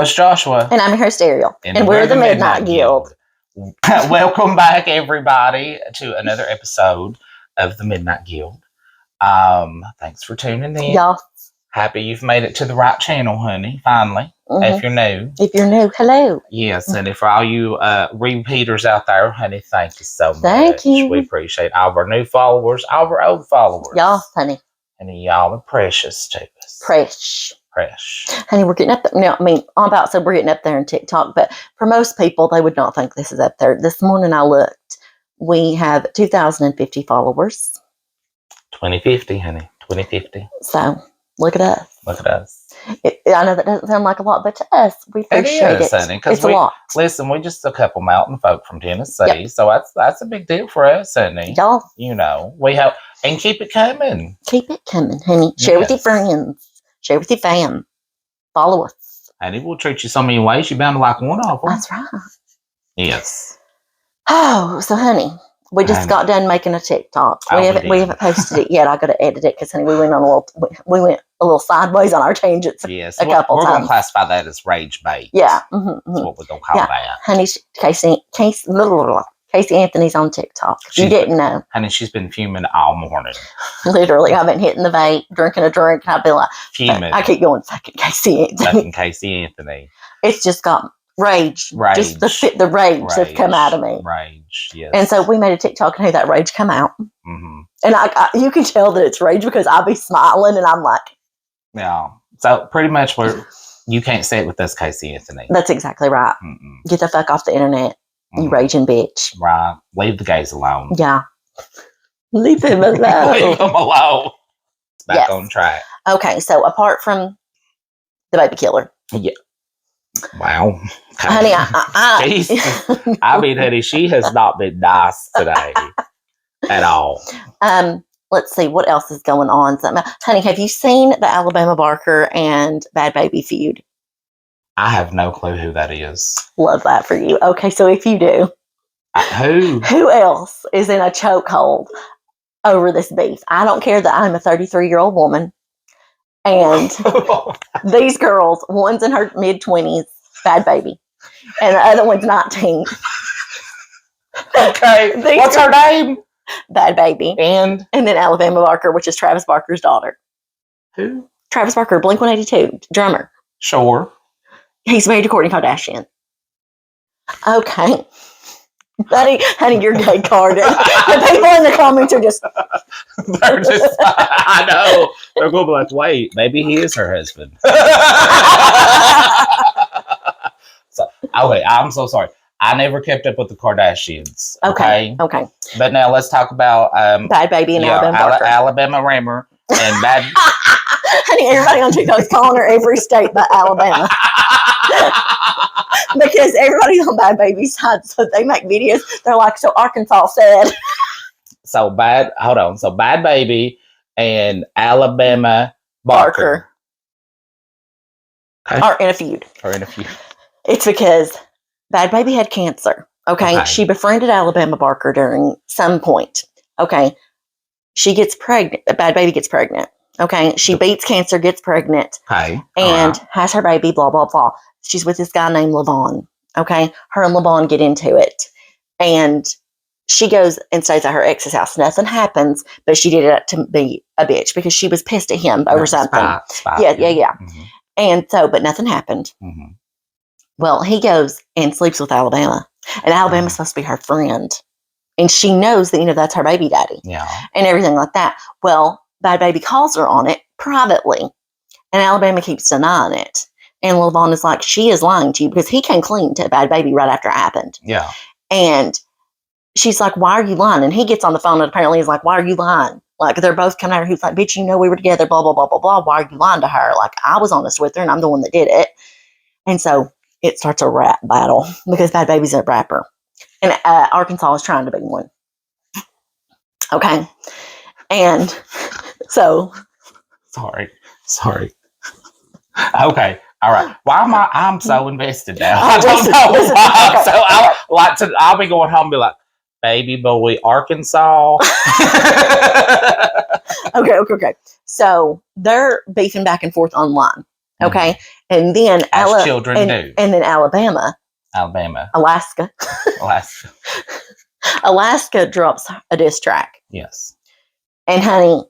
host, Joshua. And I'm your host, Ariel. And we're the Midnight Guild. Welcome back, everybody, to another episode of the Midnight Guild. Thanks for tuning in. Y'all. Happy you've made it to the right channel, honey, finally. If you're new. If you're new, hello. Yes, and for all you repeaters out there, honey, thank you so much. Thank you. We appreciate all of our new followers, all of our old followers. Y'all, honey. And y'all are precious to us. Fresh. Honey, we're getting up there. No, I mean, I'm about to say we're getting up there in TikTok, but for most people, they would not think this is up there. This morning I looked. We have 2,050 followers. 2050, honey. 2050. So, look at us. Look at us. I know that doesn't sound like a lot, but to us, we appreciate it. Honey, it's a lot. Listen, we're just a couple mountain folk from Tennessee, so that's a big deal for us, honey. Y'all. You know, we have, and keep it coming. Keep it coming, honey. Share with your friends. Share with your fam. Follow us. And it will treat you so many ways. You're bound to like one of them. That's right. Yes. Oh, so honey, we just got done making a TikTok. We haven't posted it yet. I got to edit it because honey, we went a little sideways on our tangents. Yes, a couple we're times. going to classify that as rage bait. Yeah, That's what we're going to call that. Honey, Casey Anthony's on TikTok. You didn't know. Honey, she's been fuming all morning. Literally, I've been hitting the vape, drinking a drink, and I've been like, fuming. I keep going, fucking Casey Anthony. Fucking Casey Anthony. It's just got rage. Just the rage that's come out of me. Rage, yes. And so we made a TikTok and had that rage come out. Mm-hmm. And you can tell that it's rage because I'll be smiling and I'm like. Yeah. So pretty much you can't say it with us, Casey Anthony. That's exactly right. Mm-mm. Get the fuck off the internet. You raging bitch. Right. Leave the gays alone. Yeah. Leave him alone. Leave them alone. Back on track. Okay, so apart from the baby killer. Yeah. Wow. Honey, I mean, honey, she has not been nice today at all. Let's see, what else is going on? Honey, have you seen the Alabama Barker and Bad Baby feud? I have no clue who that is. Love that for you. Okay, so if you do. Who? Who else is in a chokehold over this beef? I don't care that I'm a 33-year-old woman. And these girls, one's in her mid-20s, Bad Baby. And the other one's 19. Okay. What's her name? Bad Baby. And then Alabama Barker, which is Travis Barker's daughter. Who? Travis Barker, Blink-182, drummer. Sure. He's married to Kourtney Kardashian. Okay. Honey, you're gay carded. The people in the comments are just... They're just... I know. They're going to be like, wait, maybe he is her husband. Okay, I'm so sorry. I never kept up with the Kardashians. Okay. But now let's talk about... Bad Baby and Alabama Barker. Alabama Rammer and Bad... Honey, everybody on TikTok is calling her every state but Alabama. Because everybody's on Bad Baby's side, so they make videos. They're like, so Arkansas said. So Bad Baby and Alabama Barker. Okay. Are in a feud. It's because Bad Baby had cancer. Okay. She befriended Alabama Barker during some point. Okay. She gets pregnant. Bad Baby gets pregnant. Okay. She beats cancer, gets pregnant. Okay. And has her baby, blah, blah, blah. She's with this guy named Levon. Okay. Her and Levon get into it. And she goes and stays at her ex's house. Nothing happens, but she did it to be a bitch because she was pissed at him over something. Spot. Yeah. Mm-hmm. And so, but nothing happened. Mm-hmm. Well, he goes and sleeps with Alabama. And Alabama's supposed to be her friend. And she knows that, that's her baby daddy. Yeah. And everything like that. Well, Bad Baby calls her on it privately. And Alabama keeps denying it. And Levon is like, she is lying to you because he came clean to Bad Baby right after it happened. Yeah. And she's like, why are you lying? And he gets on the phone and apparently he's like, why are you lying? Like, they're both coming at her. He's like, bitch, we were together, blah, blah, blah, blah, blah. Why are you lying to her? Like, I was honest with her and I'm the one that did it. And so it starts a rap battle because Bad Baby's a rapper. And Arkansas is trying to be one. Okay. And so. Sorry. Okay. All right. Why am I'm so invested now? I don't know why. So I'll be going home and be like, baby boy, Arkansas. Okay. So they're beefing back and forth online. Okay. And then As children do. And then Alabama. Alaska. Alaska drops a diss track. Yes. And honey,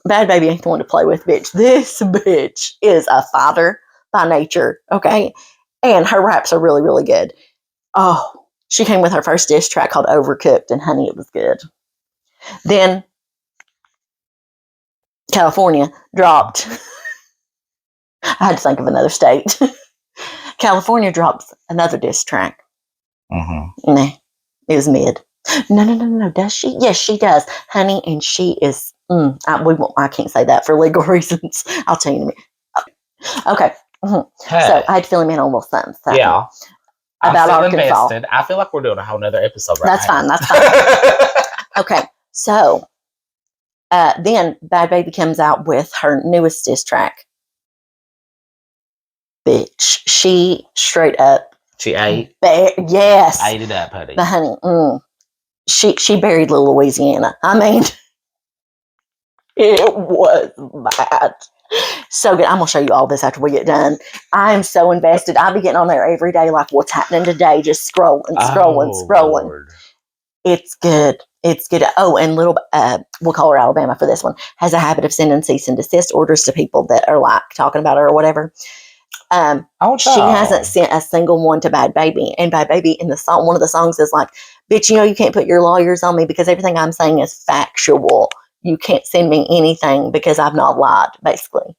Bad Baby ain't the one to play with, bitch. This bitch is a fighter by nature, okay? And her raps are really, really good. Oh, she came with her first diss track called Overcooked, and honey, it was good. Then California dropped. I had to think of another state. California drops another diss track. Mm-hmm. Nah, it was mid. No. Does she? Yes, she does, honey. And she is. I can't say that for legal reasons. I'll tell you in a minute. Okay. Mm-hmm. Hey. So I had to fill him in on a little something. Yeah. About Arkansas. Invested. I feel like we're doing a whole nother episode right now. That's fine. Okay. So then Bad Baby comes out with her newest diss track. Bitch. She straight up. She ate? Yes. Ate it up, honey. But honey, she buried Little Louisiana. I mean, it was bad. So good. I'm going to show you all this after we get done. I'm so invested. I'll be getting on there every day, like what's happening today, just scrolling. Lord. It's good. It's good. Oh, and we'll call her Alabama for this one, has a habit of sending cease and desist orders to people that are like talking about her or whatever. She hasn't sent a single one to Bad Baby. And Bad Baby in the song, one of the songs is like, bitch, you can't put your lawyers on me because everything I'm saying is factual. You can't send me anything because I've not lied, basically.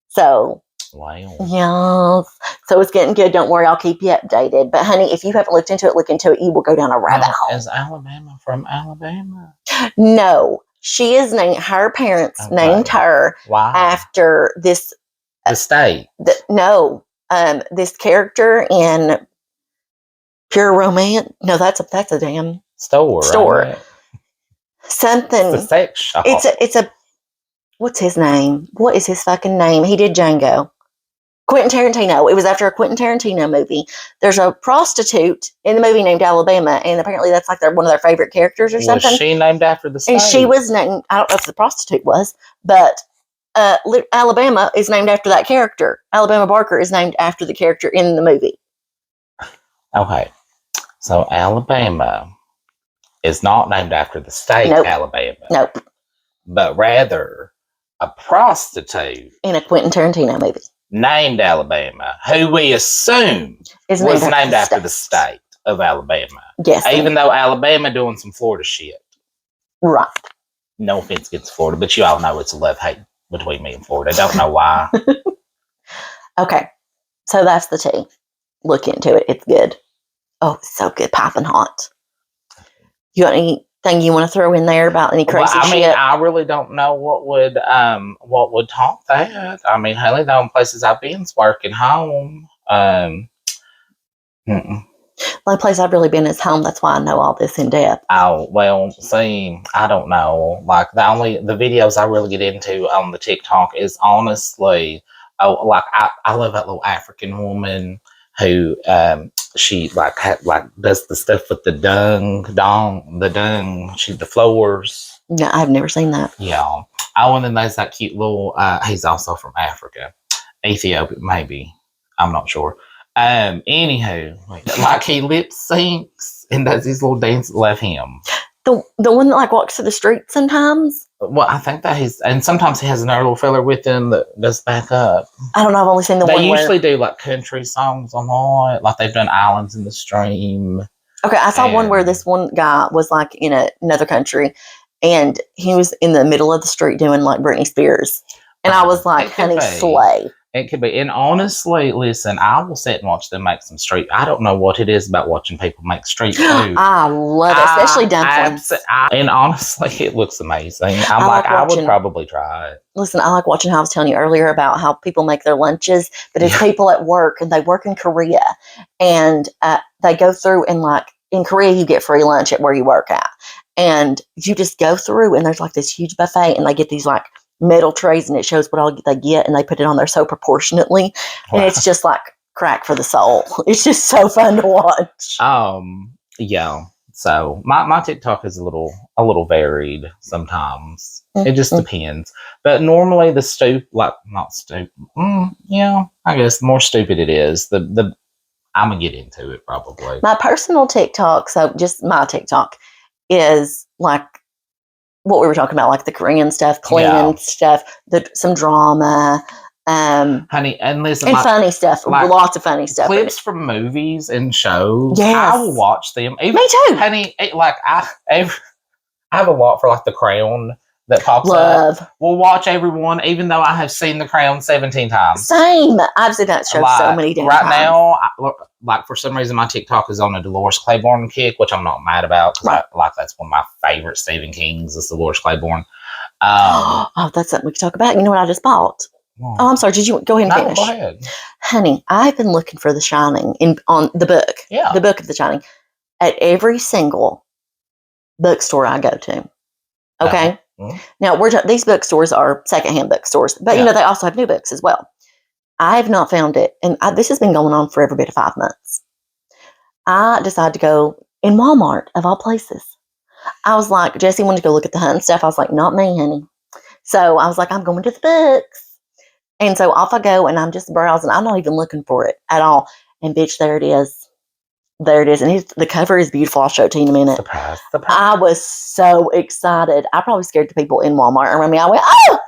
So, wow. Yes. So it's getting good. Don't worry, I'll keep you updated. But honey, if you haven't looked into it, look into it. You will go down a rabbit hole. Is Alabama from Alabama? No. She is named, her parents named her after this. The state? This character in Pure Romance. No, that's a damn store. Right? Something. It's a sex shop. It's a. What's his name? What is his fucking name? He did Django. Quentin Tarantino. It was after a Quentin Tarantino movie. There's a prostitute in the movie named Alabama, and apparently that's like one of their favorite characters or something. Was she named after the state? And she was named. I don't know if the prostitute was, but Alabama is named after that character. Alabama Barker is named after the character in the movie. Okay. So Alabama is not named after the state Alabama. Nope. But rather a prostitute in a Quentin Tarantino movie named Alabama, who we assume was named after the state of Alabama. Yes. Even though Alabama doing some Florida shit. Right. No offense against Florida, but you all know it's a love-hate between me and Florida. I don't know why. Okay. So that's the tea. Look into it. It's good. Oh, it's so good. Piping hot. You got anything you want to throw in there about any crazy shit? I really don't know what would top that. I mean, hell, the only places I've been is working home. The only place I've really been is home. That's why I know all this in depth. Oh, well, see, I don't know. Like, the videos I really get into on the TikTok is honestly, I love that little African woman who, she does the stuff with the dung, the floors. No, I've never seen that. Yeah. Oh, and then there's that cute little, he's also from Africa. Ethiopia, maybe. I'm not sure. Anywho, like he lip syncs and does these little dances. Love him. The one that walks through the street sometimes. Well, I think that and sometimes he has another little fella with him that does back up. I don't know. I've only seen the one. They usually do country songs a lot. Like they've done Islands in the Stream. Okay, I saw one where this one guy was in another country, and he was in the middle of the street doing Britney Spears, and I was like, "Honey, slay." It could be. And honestly, listen, I will sit and watch them make some street. I don't know what it is about watching people make street food. I love it, especially dumplings. And honestly, it looks amazing. I would probably try it. Listen, I like watching how I was telling you earlier about how people make their lunches, but it's people at work, and they work in Korea, and they go through and in Korea, you get free lunch at where you work at. And you just go through, and there's this huge buffet, and they get these metal trays, and it shows what all they get, and they put it on there so proportionately, and it's just crack for the soul. It's just so fun to watch. Yeah. So my TikTok is a little varied sometimes. It just depends. But normally the not stupid. Yeah, I guess the more stupid it is, the I'm gonna get into it probably. My personal TikTok, so just my TikTok, is like what we were talking about, like the Korean stuff, cleaning stuff, some drama, honey, and listen, and funny stuff, lots of funny stuff. Clips from movies and shows. Yes. I will watch them. Me too, honey. I have a lot for like The Crown that pops up. We'll watch everyone, even though I have seen The Crown 17 times. Same. I've seen that show so many times. Right now, for some reason, my TikTok is on a Dolores Claiborne kick, which I'm not mad about. Right. That's one of my favorite Stephen Kings is Dolores Claiborne. That's something we could talk about. You know what I just bought? Oh, I'm sorry. Did you go ahead and finish? Go ahead. Honey, I've been looking for The Shining on the book. Yeah. The book of The Shining at every single bookstore I go to. Okay. Now these bookstores are secondhand bookstores, but you know they also have new books as well. I have not found it, and this has been going on for every bit of 5 months. I decided to go in Walmart of all places. I was like, Jesse wanted to go look at the hunting stuff. I was like, not me, honey. So I was like, I'm going to the books, and so off I go, and I'm just browsing. I'm not even looking for it at all, and bitch, there it is. There it is. And the cover is beautiful. I'll show it to you in a minute. Surprise. I was so excited. I probably scared the people in Walmart around me. I went, oh!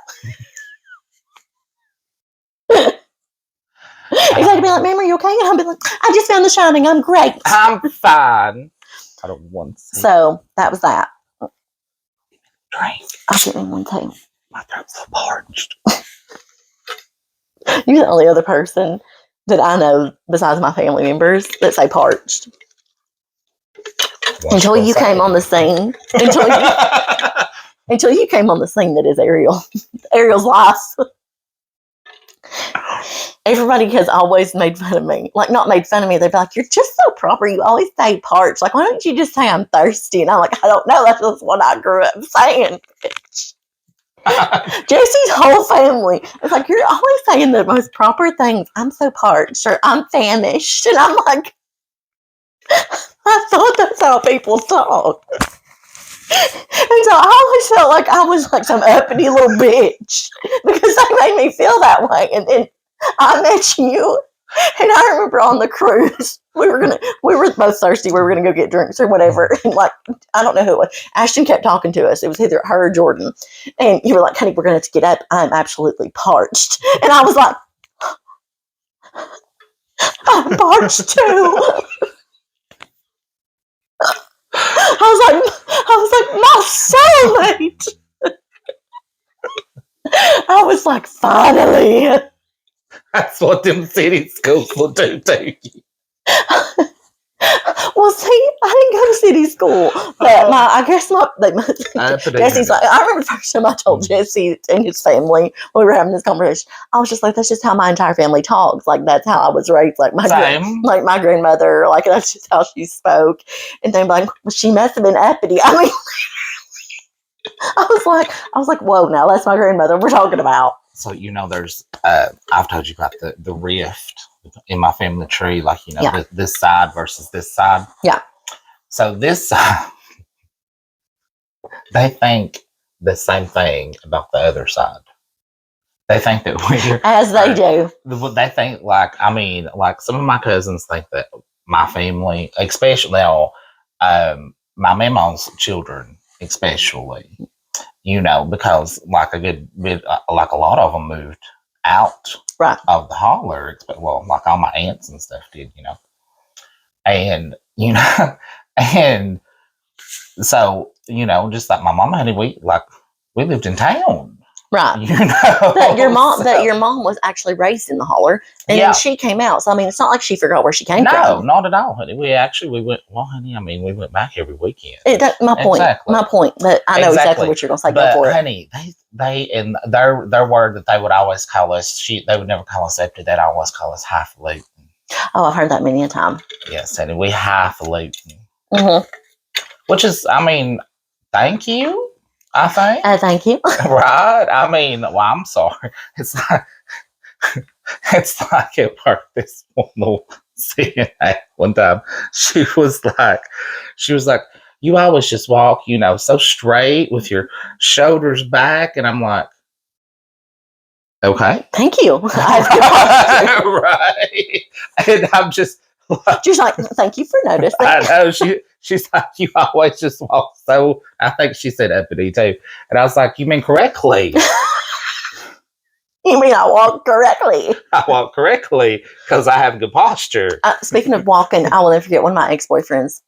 Exactly. Be like, ma'am, are you okay? And I'll be like, I just found The Shining. I'm great. I'm fine. I don't want to. So that was that. Drink. I'll get me one too. My throat's so parched. You're the only other person that I know besides my family members that say parched. Until you came on the scene. Until you came on the scene, that is Ariel. Ariel's life. Everybody has always made fun of me. Like, not made fun of me. They're like, you're just so proper. You always say parched. Like, why don't you just say I'm thirsty? And I'm like, I don't know. That's just what I grew up saying. Jesse's whole family. It's like, you're always saying the most proper things. I'm so parched or I'm famished. And I'm like, I thought that's how people talk. And so I always felt like I was like some uppity little bitch because they made me feel that way. And then I met you, and I remember on the cruise we were both thirsty. We were gonna go get drinks or whatever. And like, I don't know who it was. Ashton kept talking to us. It was either her or Jordan. And you were like, honey, we're gonna have to get up. I'm absolutely parched. And I was like, I'm parched too. I was like, my soulmate. I was like, finally. That's what them city schools will do to you. Well, see, I didn't go to city school, but Jesse's like, I remember the first time I told Jesse and his family when we were having this conversation, I was just like, that's just how my entire family talks. Like, that's how I was raised. Like my grandmother, like that's just how she spoke. And they're like, well, she must have been uppity. I mean, I was like, whoa, now that's my grandmother we're talking about. So, there's, I've told you about the rift in my family tree, like, this side versus this side. Yeah. So this side, they think the same thing about the other side. They think that we're... As they do. They think, like some of my cousins think that my family, especially now, my mama's children, especially, because like a good bit, like a lot of them moved out of the holler. Well, like all my aunts and stuff did, and and so just like my mama, honey, we lived in town. Right. That your mom was actually raised in the holler, and then she came out. So I mean, it's not like she forgot where she came from. No, not at all, honey. We went. Well, honey, I mean, we went back every weekend. My point. Exactly. My point. But I know exactly what you're going to say. Go for it, honey. They and their word that they would always call us. They would never call us up to that. I always call us highfalutin. Oh, I've heard that many a time. Yes, honey. We highfalutin. Mm-hmm. Which is, I mean, thank you. I think. Thank you. Right? I mean, well, I'm sorry. It's like at work, this one little CNA one time, she was like, you always just walk, so straight with your shoulders back. And I'm like, okay. Thank you. I have good posture. Right. And I'm just She's like, thank you for noticing. I know she's like, you always just walk so, I think she said uppity too. And I was like, you mean correctly? You mean I walk correctly? I walk correctly because I have good posture. Speaking of walking, I will never forget one of my ex-boyfriends,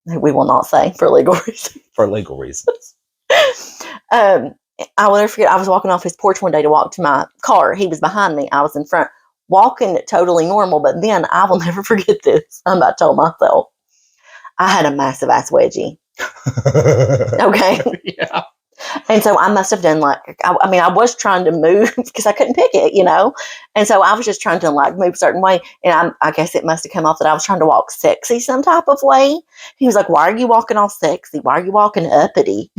who we will not say for legal reasons. For legal reasons. I will never forget, I was walking off his porch one day to walk to my car. He was behind me. I was in front, walking totally normal. But then I will never forget this. I'm about to tell myself, I had a massive ass wedgie. Okay. Yeah. And so I must have done I was trying to move because I couldn't pick it, And so I was just trying to move a certain way. And I guess it must have come off that I was trying to walk sexy some type of way. He was like, why are you walking all sexy? Why are you walking uppity?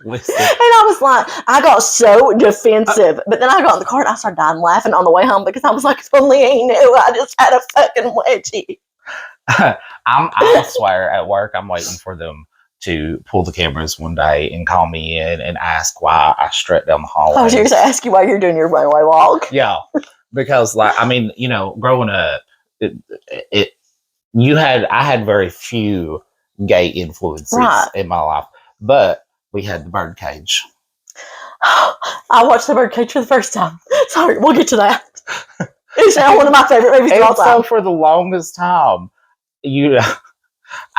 Listen. And I was like, I got so defensive. But then I got in the car and I started dying laughing on the way home because I was like, if only he knew I just had a fucking wedgie. I swear at work, I'm waiting for them to pull the cameras one day and call me in and ask why I strut down the hallway. I was here to ask you why you're doing your runway walk. Yeah. Because growing up, I had very few gay influences in my life, but we had the birdcage. I watched the birdcage for the first time. Sorry, we'll get to that. It's now one of my favorite movies of all time. So for the longest time, I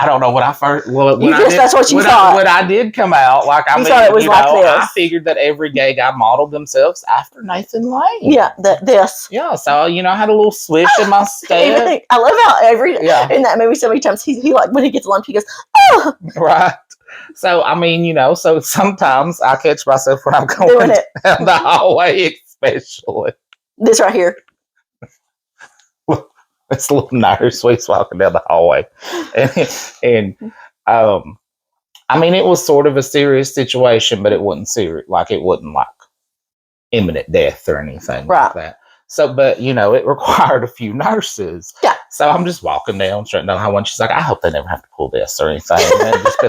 don't know when I first. That's what you thought. When I did come out, thought it was like this. I figured that every gay guy modeled themselves after Nathan Lane. Yeah, this. Yeah, so I had a little swish in my step. I love how in that movie so many times he when he gets lunch he goes, oh. Right. So so sometimes I catch myself when I'm going down the hallway, especially this right here. It's a little nurse walking down the hallway, and it was sort of a serious situation, but it wasn't serious. It wasn't imminent death or anything like that. So, but it required a few nurses. Yeah. So I'm just walking down, strutting down the hallway. And she's like, I hope they never have to pull this or anything. And then just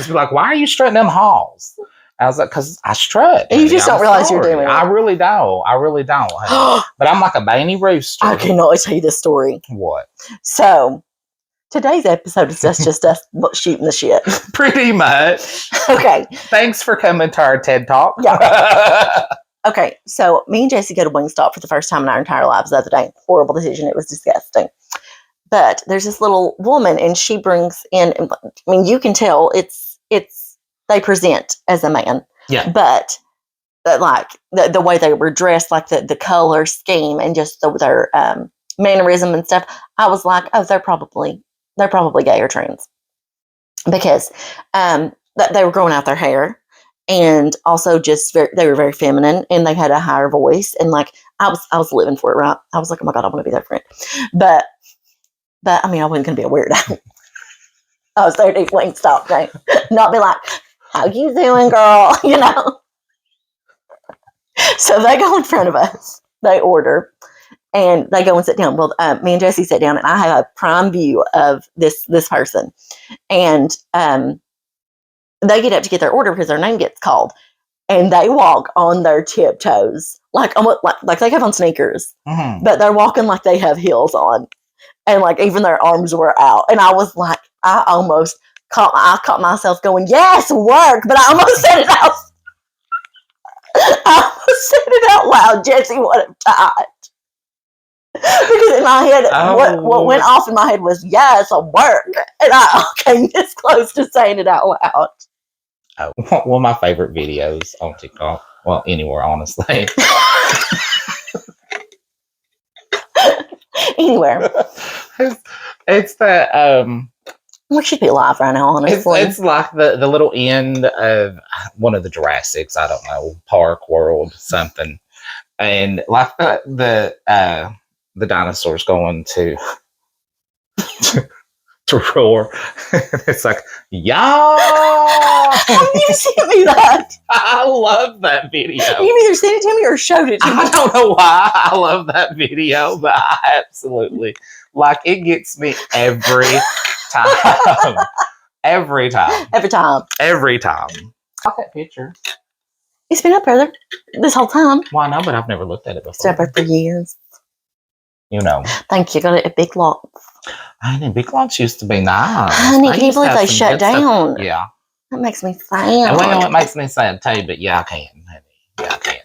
be like, why are you strutting down the halls? I was like, because I strut. You just don't realize you're doing it. I really don't. But I'm like a Bainey rooster. I can always tell you this story. What? So, today's episode is just us shooting the shit. Pretty much. Okay. Thanks for coming to our TED Talk. Yeah. Okay, so me and Jessie go to Wingstop for the first time in our entire lives the other day. Horrible decision. It was disgusting. But there's this little woman, and she brings in, you can tell they present as a man. Yeah. But the way they were dressed, the color scheme and just their mannerism and stuff, I was like, oh, they're probably gay or trans. Because they were growing out their hair. And also they were very feminine and they had a higher voice. And I was living for it, right? I was like, oh my God, I want to be their friend. But I wasn't going to be a weirdo. I was there to eat Wingstop, right? Not be like, how you doing, girl? So they go in front of us. They order and they go and sit down. Well, me and Jessie sit down and I have a prime view of this person. And, they get up to get their order because their name gets called, and they walk on their tiptoes, like they have on sneakers, but they're walking like they have heels on, and even their arms were out. And I was like, I caught myself going, yes, work, but I almost said it out. I almost said it out loud. Jessie would have died. Because in my head, what went off in my head was, yes, a work. And I came this close to saying it out loud. Oh, one of my favorite videos on TikTok. Well, anywhere, honestly. Anywhere. It's that... we should be live right now, honestly. It's like the little end of one of the Jurassics, I don't know, Park World, something. And the dinosaurs going to roar. It's like, yeah. You sent me that. I love that video. You either sent it to me or showed it to me. I don't know why I love that video, but I absolutely like it. Gets me every time. Every time. Every time. Every time. Look at that picture. It's been up there this whole time. Well, I know, but I've never looked at it It's been before. up there for years. You know. Thank you. Got it at Big Lots. Honey, Big Lots used to be nice. Honey, can you believe they shut down? Yeah. That makes me sad. And well, it makes me sad too, but yeah, I can, honey. Yeah, I can.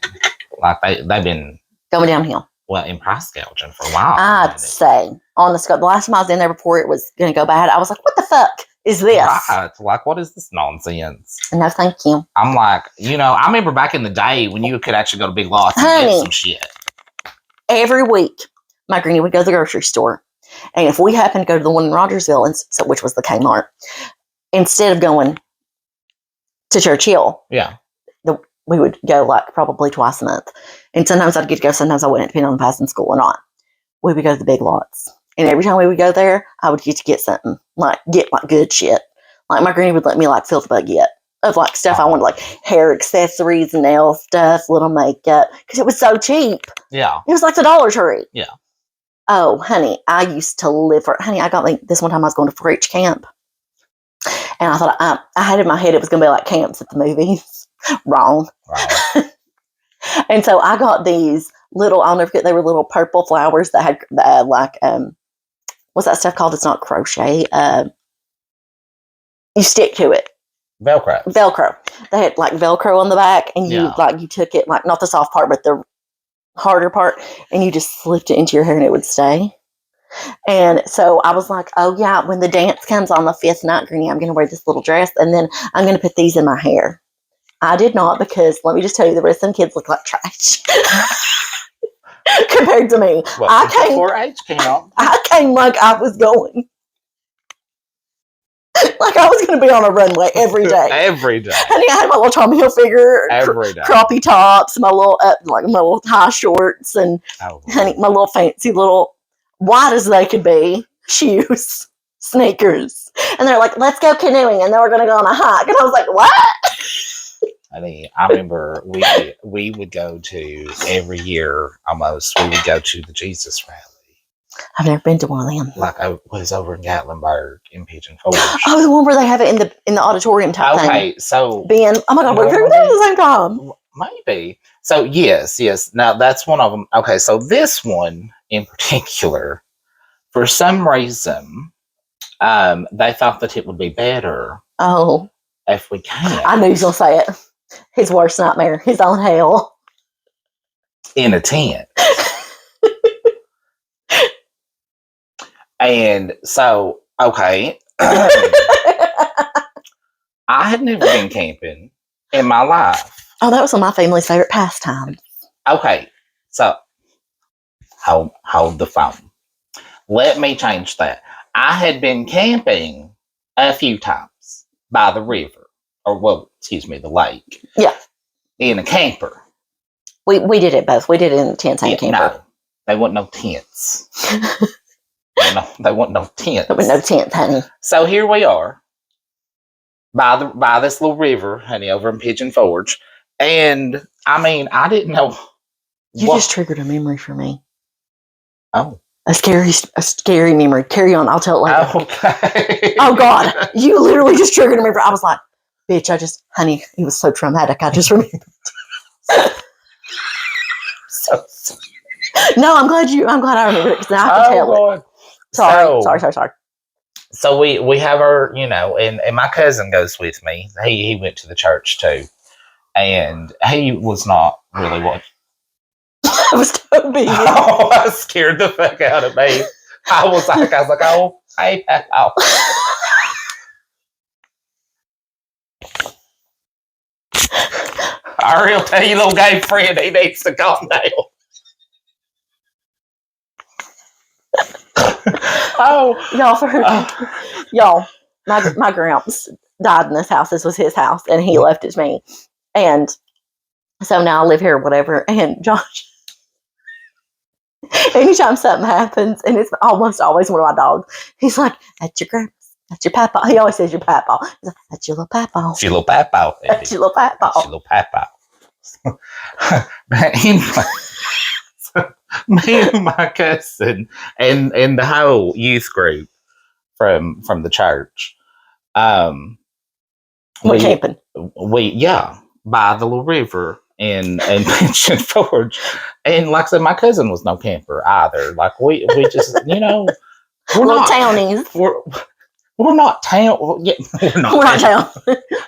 Like they've been going downhill. Well, in price gouging for a while. I'd say on the scope. The last time I was in there before it was going to go bad, I was like, "What the fuck is this?" Right. Like, what is this nonsense? No, thank you. I'm like, I remember back in the day when you could actually go to Big Lots and get some shit. Every week, my granny would go to the grocery store, and if we happened to go to the one in Rogersville, which was the Kmart, instead of going to Churchill, we would go like probably twice a month. And sometimes I'd get to go, sometimes I wouldn't, depending on the passing school or not. We would go to the Big Lots. And every time we would go there, I would get something, get good shit. Like my granny would let me fill the bucket of stuff I wanted, like hair accessories, nail stuff, little makeup, because it was so cheap. Yeah. It was like the Dollar Tree. Yeah. Oh, honey, I used to live for, honey, I got this one time I was going to 4-H camp. And I thought, I had in my head it was going to be like camps at the movies. Wrong. And so I got these little, I'll never forget, they were little purple flowers that had what's that stuff called? It's not crochet. You stick to it. Velcro. They had Velcro on the back, and you took it, not the soft part, but the harder part, and you just slipped it into your hair and it would stay. And so I was like, oh yeah, when the dance comes on the 5th night, Granny, I'm going to wear this little dress, and then I'm going to put these in my hair. I did not, because let me just tell you, the rest of them kids look like trash compared to me. Well, I came like I was going. Like I was going to be on a runway every day. Every day. Honey, I had my little Tommy Hilfiger every day. Croppy tops, my little my little high shorts, and honey, my little fancy little white as they could be shoes, sneakers. And they're like, let's go canoeing, and then we're going to go on a hike. And I was like, what? I remember we would go to, every year almost, we would go to the Jesus rally. I've never been to one of them. Like I was over in Gatlinburg in Pigeon Forge. Oh, the one where they have it in the auditorium type thing. Okay, so Ben, oh my God, we were there at the same time. Maybe. So yes. Now that's one of them. Okay, so this one in particular, for some reason, they thought that it would be better. Oh, if we can. I knew he was gonna say it. His worst nightmare, his own hell. In a tent. And so, okay. I had never been camping in my life. Oh, that was one of my family's favorite pastimes. Okay, so hold the phone. Let me change that. I had been camping a few times by the river. The lake. Yeah. In a camper. We did it both. We did it in tents and camper. No, they weren't no tents. They weren't no tents. There was no tent, honey. So here we are by this little river, honey, over in Pigeon Forge. And I didn't know. You just triggered a memory for me. Oh. A scary memory. Carry on. I'll tell it later. Okay. Oh God. You literally just triggered a memory. I was like, bitch, honey, it was so traumatic. I just remembered. No, I'm glad I remember it because now I can tell it. Sorry. So we have our, and my cousin goes with me. He went to the church too. And he was not really what. I was Toby. Oh, I scared the fuck out of me. I was like, oh, hey, pal. I'll tell you, little gay friend, he needs to calm down. Y'all, my gramps died in this house. This was his house, and he left it to me. And so now I live here or whatever. And Josh, Anytime something happens, and it's almost always one of my dogs, he's like, "That's your grandpa. That's your papa." He always says your papa. He's like, "That's your little papa. It's your little papa. That's your little It's papa." your little papa. But anyway, me and my cousin and the whole youth group from the church, Went camping. we by the little river in Pigeon Forge, and like I said, my cousin was no camper either. Like we just we're Little not townies. we're not town. We're not We're not town.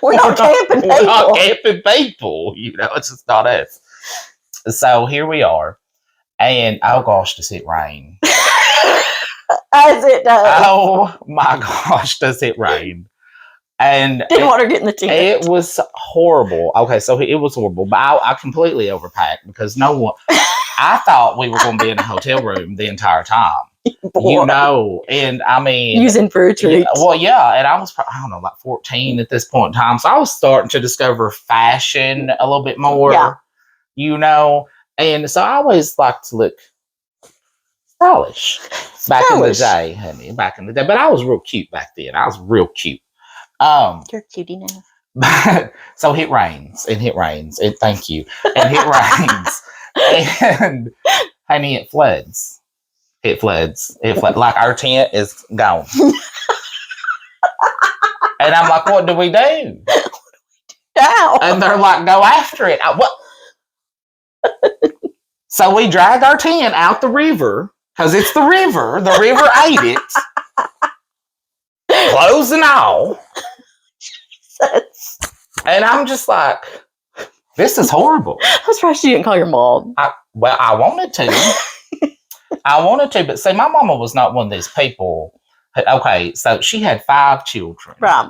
We're not camping people. We're not camping people. It's just not us. So here we are, and oh gosh, does it rain? As it does. Oh my gosh, does it rain? And Didn't want her getting the tent. it was horrible. Okay, so it was horrible, but I completely overpacked because no one. I thought we were going to be in a hotel room the entire time. And I mean, using for a treat. And I was probably, I don't know, like 14 at this point in time, so I was starting to discover fashion a little bit more. And so I always like to look stylish back in the day, honey. Back in the day, but I was real cute back then. I was real cute. You're a cutie now. So it rains, and thank you, and it rains, and honey, it floods. It floods. Like our tent is gone, and I'm like, "What do we do?" Ow. And they're like, "Go after it." What? So we drag our tent out the river because it's the river. The river ate it, clothes and all. And I'm just like, this is horrible. I'm surprised you didn't call your mom. I wanted to. But see, my mama was not one of these people. Okay, so she had 5 children. Right.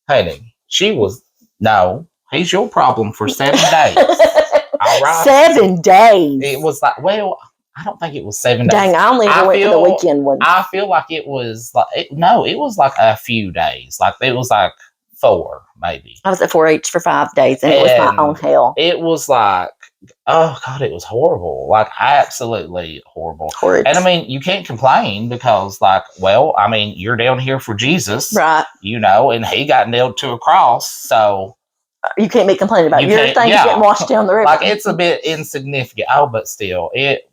Honey, she was, no, he's your problem for 7 days. All right. 7 days. It was like, well, I don't think it was 7 days. Dang, I only went for the weekend one. I feel like it was like, it was like a few days. Like it was like 4, maybe. I was at 4-H for 5 days, and it was my own hell. It was like, oh God, it was horrible. Like absolutely horrible. Horrid. And I mean, you can't complain because, like, well, I mean, you're down here for Jesus, right? And he got nailed to a cross, so you can't be complaining about your thing getting washed down the river. Like it's a bit insignificant. Oh, but still, it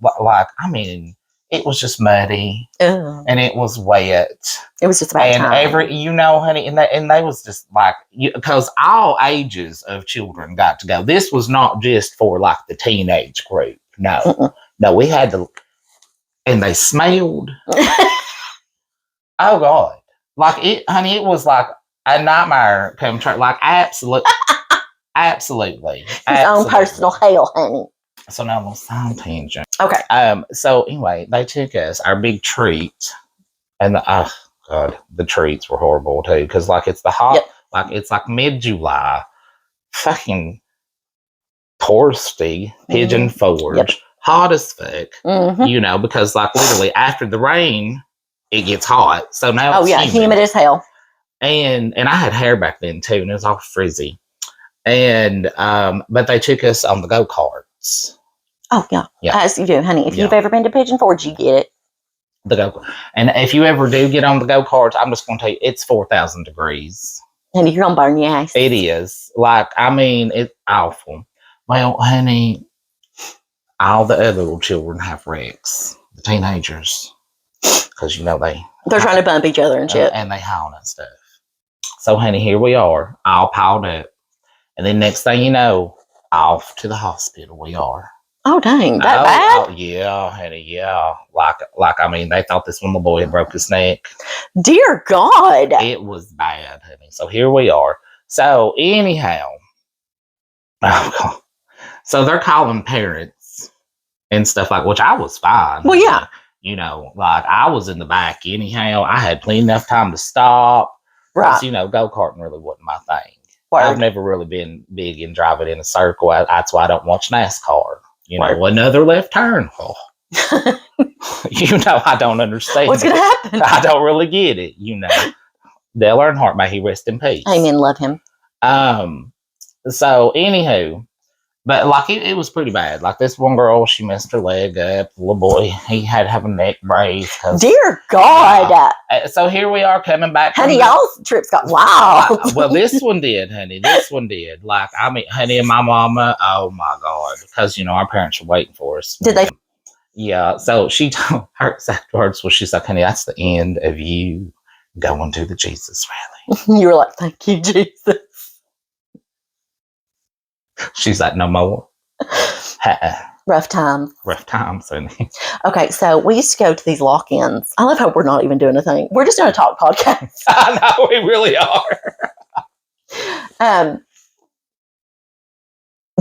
was just muddy. And it was wet. It was just about time. Honey, and they was just like, because all ages of children got to go. This was not just for like the teenage group. No, no, we had to, and they smelled. Oh God, like it, honey, it was like a nightmare come true. Like absolutely. His own personal hell, honey. So now I'm on tangent. Okay. So anyway, they took us our big treat, and the treats were horrible too. Because like it's the hot, like it's like mid-July, fucking Torsty, Pigeon Forge, hot as fuck. Because like literally after the rain, it gets hot. So now it's humid as hell. And I had hair back then too, and it was all frizzy. And but they took us on the go-karts. Oh yeah, as you do, honey. If you've ever been to Pigeon Forge, you get it. The go, and if you ever do get on the go-karts, I'm just going to tell you, it's 4,000 degrees. And you're gonna burn your ass. It is. Like, I mean, it's awful. Well, honey, all the other little children have wrecks. The teenagers, because they're trying to bump each other and shit, and they howling and stuff. So, honey, here we are, all piled up. And then next thing you know, off to the hospital we are. Oh, dang. That bad? Oh, yeah, honey, yeah. Like, I mean, they thought this one little boy had broke his neck. Dear God. It was bad, honey. So here we are. So, anyhow. Oh, God. So they're calling parents and stuff like, which I was fine. Well, yeah. Like, I was in the back anyhow. I had plenty enough time to stop. Right. Because, go-karting really wasn't my thing. I've never really been big in driving in a circle. That's why I don't watch NASCAR. Another left turn. Oh. I don't understand. What's going to happen? I don't really get it. Dale Earnhardt, may he rest in peace. Amen. Love him. So, anywho, But like it was pretty bad. Like this one girl, she messed her leg up. The little boy, he had to have a neck brace. Dear God. So here we are coming back. Honey, y'all's trips got wild. Well, this one did, honey. This one did. Like, I mean, honey and my mama, oh my God. Because, our parents were waiting for us. Did they? Yeah. So she told her exact words was, she's like, honey, that's the end of you going to the Jesus rally. You were like, thank you, Jesus. She's like, no more. Rough times. Rough times, honey. Okay, so we used to go to these lock-ins. I love how we're not even doing a thing. We're just doing a talk podcast. I know, we really are.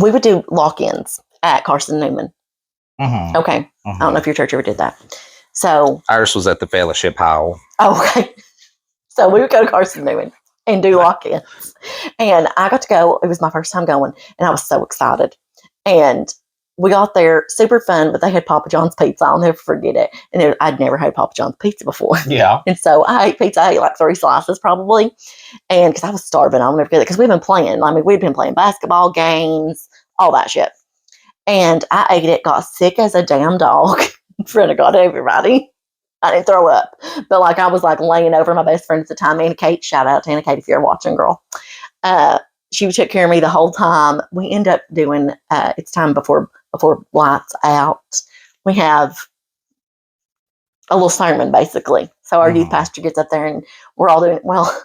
We would do lock-ins at Carson Newman. Mm-hmm. Okay. Mm-hmm. I don't know if your church ever did that. So ours was at the fellowship hall. Okay. So we would go to Carson Newman and do lock-ins. And I got to go. It was my first time going, and I was so excited. And we got there, super fun, but they had Papa John's pizza. I'll never forget it. And I'd never had Papa John's pizza before. Yeah. And so I ate pizza. I ate like 3 slices probably. And because I was starving, I'll never forget it. Because we've been playing. I mean, we'd been playing basketball games, all that shit. And I ate it, got sick as a damn dog in front of God, everybody. I didn't throw up. But like I was like laying over my best friend at the time, Anna Kate. Shout out to Anna Kate if you're watching, girl. She took care of me the whole time. We end up doing, it's time before lights out. We have a little sermon, basically. So our youth pastor gets up there and we're all doing, well,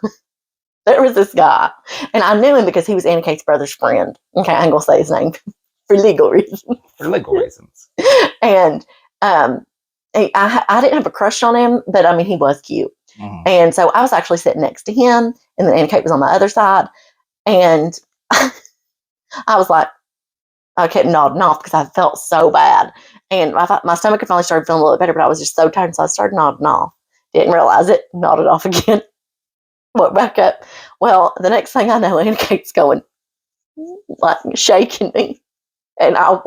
there was this guy. And I knew him because he was Anna Kate's brother's friend. Okay, I ain't going to say his name for legal reasons. For legal reasons. And I didn't have a crush on him, but I mean, he was cute. Mm-hmm. And so I was actually sitting next to him, and then Anna Kate was on my other side. And I was like, I kept nodding off because I felt so bad. And I thought my stomach had finally started feeling a little bit better, but I was just so tired. So I started nodding off. Didn't realize it. Nodded off again. Woke back up. Well, the next thing I know, Anna Kate's going, like, shaking me. And I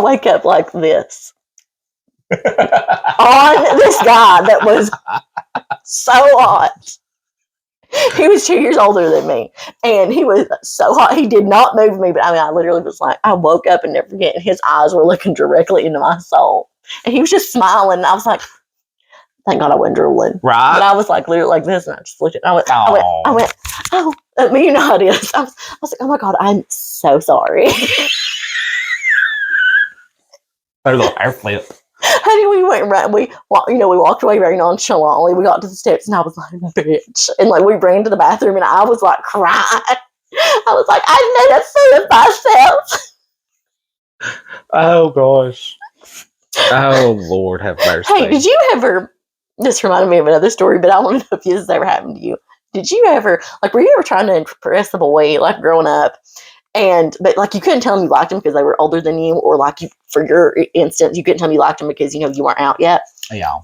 wake up like this. On this guy that was so hot. He was 2 years older than me, and he was so hot. He did not move me, but I mean, I literally was like, I woke up and never forget. His eyes were looking directly into my soul, and he was just smiling. And I was like, thank God I wasn't drooling. Right. But I was like literally like this, and I just looked at it. I went, oh, I mean, you know how it is. I was like, oh my God, I'm so sorry. Their little air flip. Honey, we went right. We walked away very nonchalantly. We got to the steps, and I was like, "Bitch!" And like we ran to the bathroom, and I was like crying. I was like, "I made a fool of myself." Oh gosh. Oh Lord, have mercy. Hey, did you ever? This reminded me of another story, but I want to know if this has ever happened to you. Did you ever were you ever trying to impress a boy like growing up? But like you couldn't tell them you liked them because they were older than you, or like for your instance, you couldn't tell them you liked them because you weren't out yet. Yeah.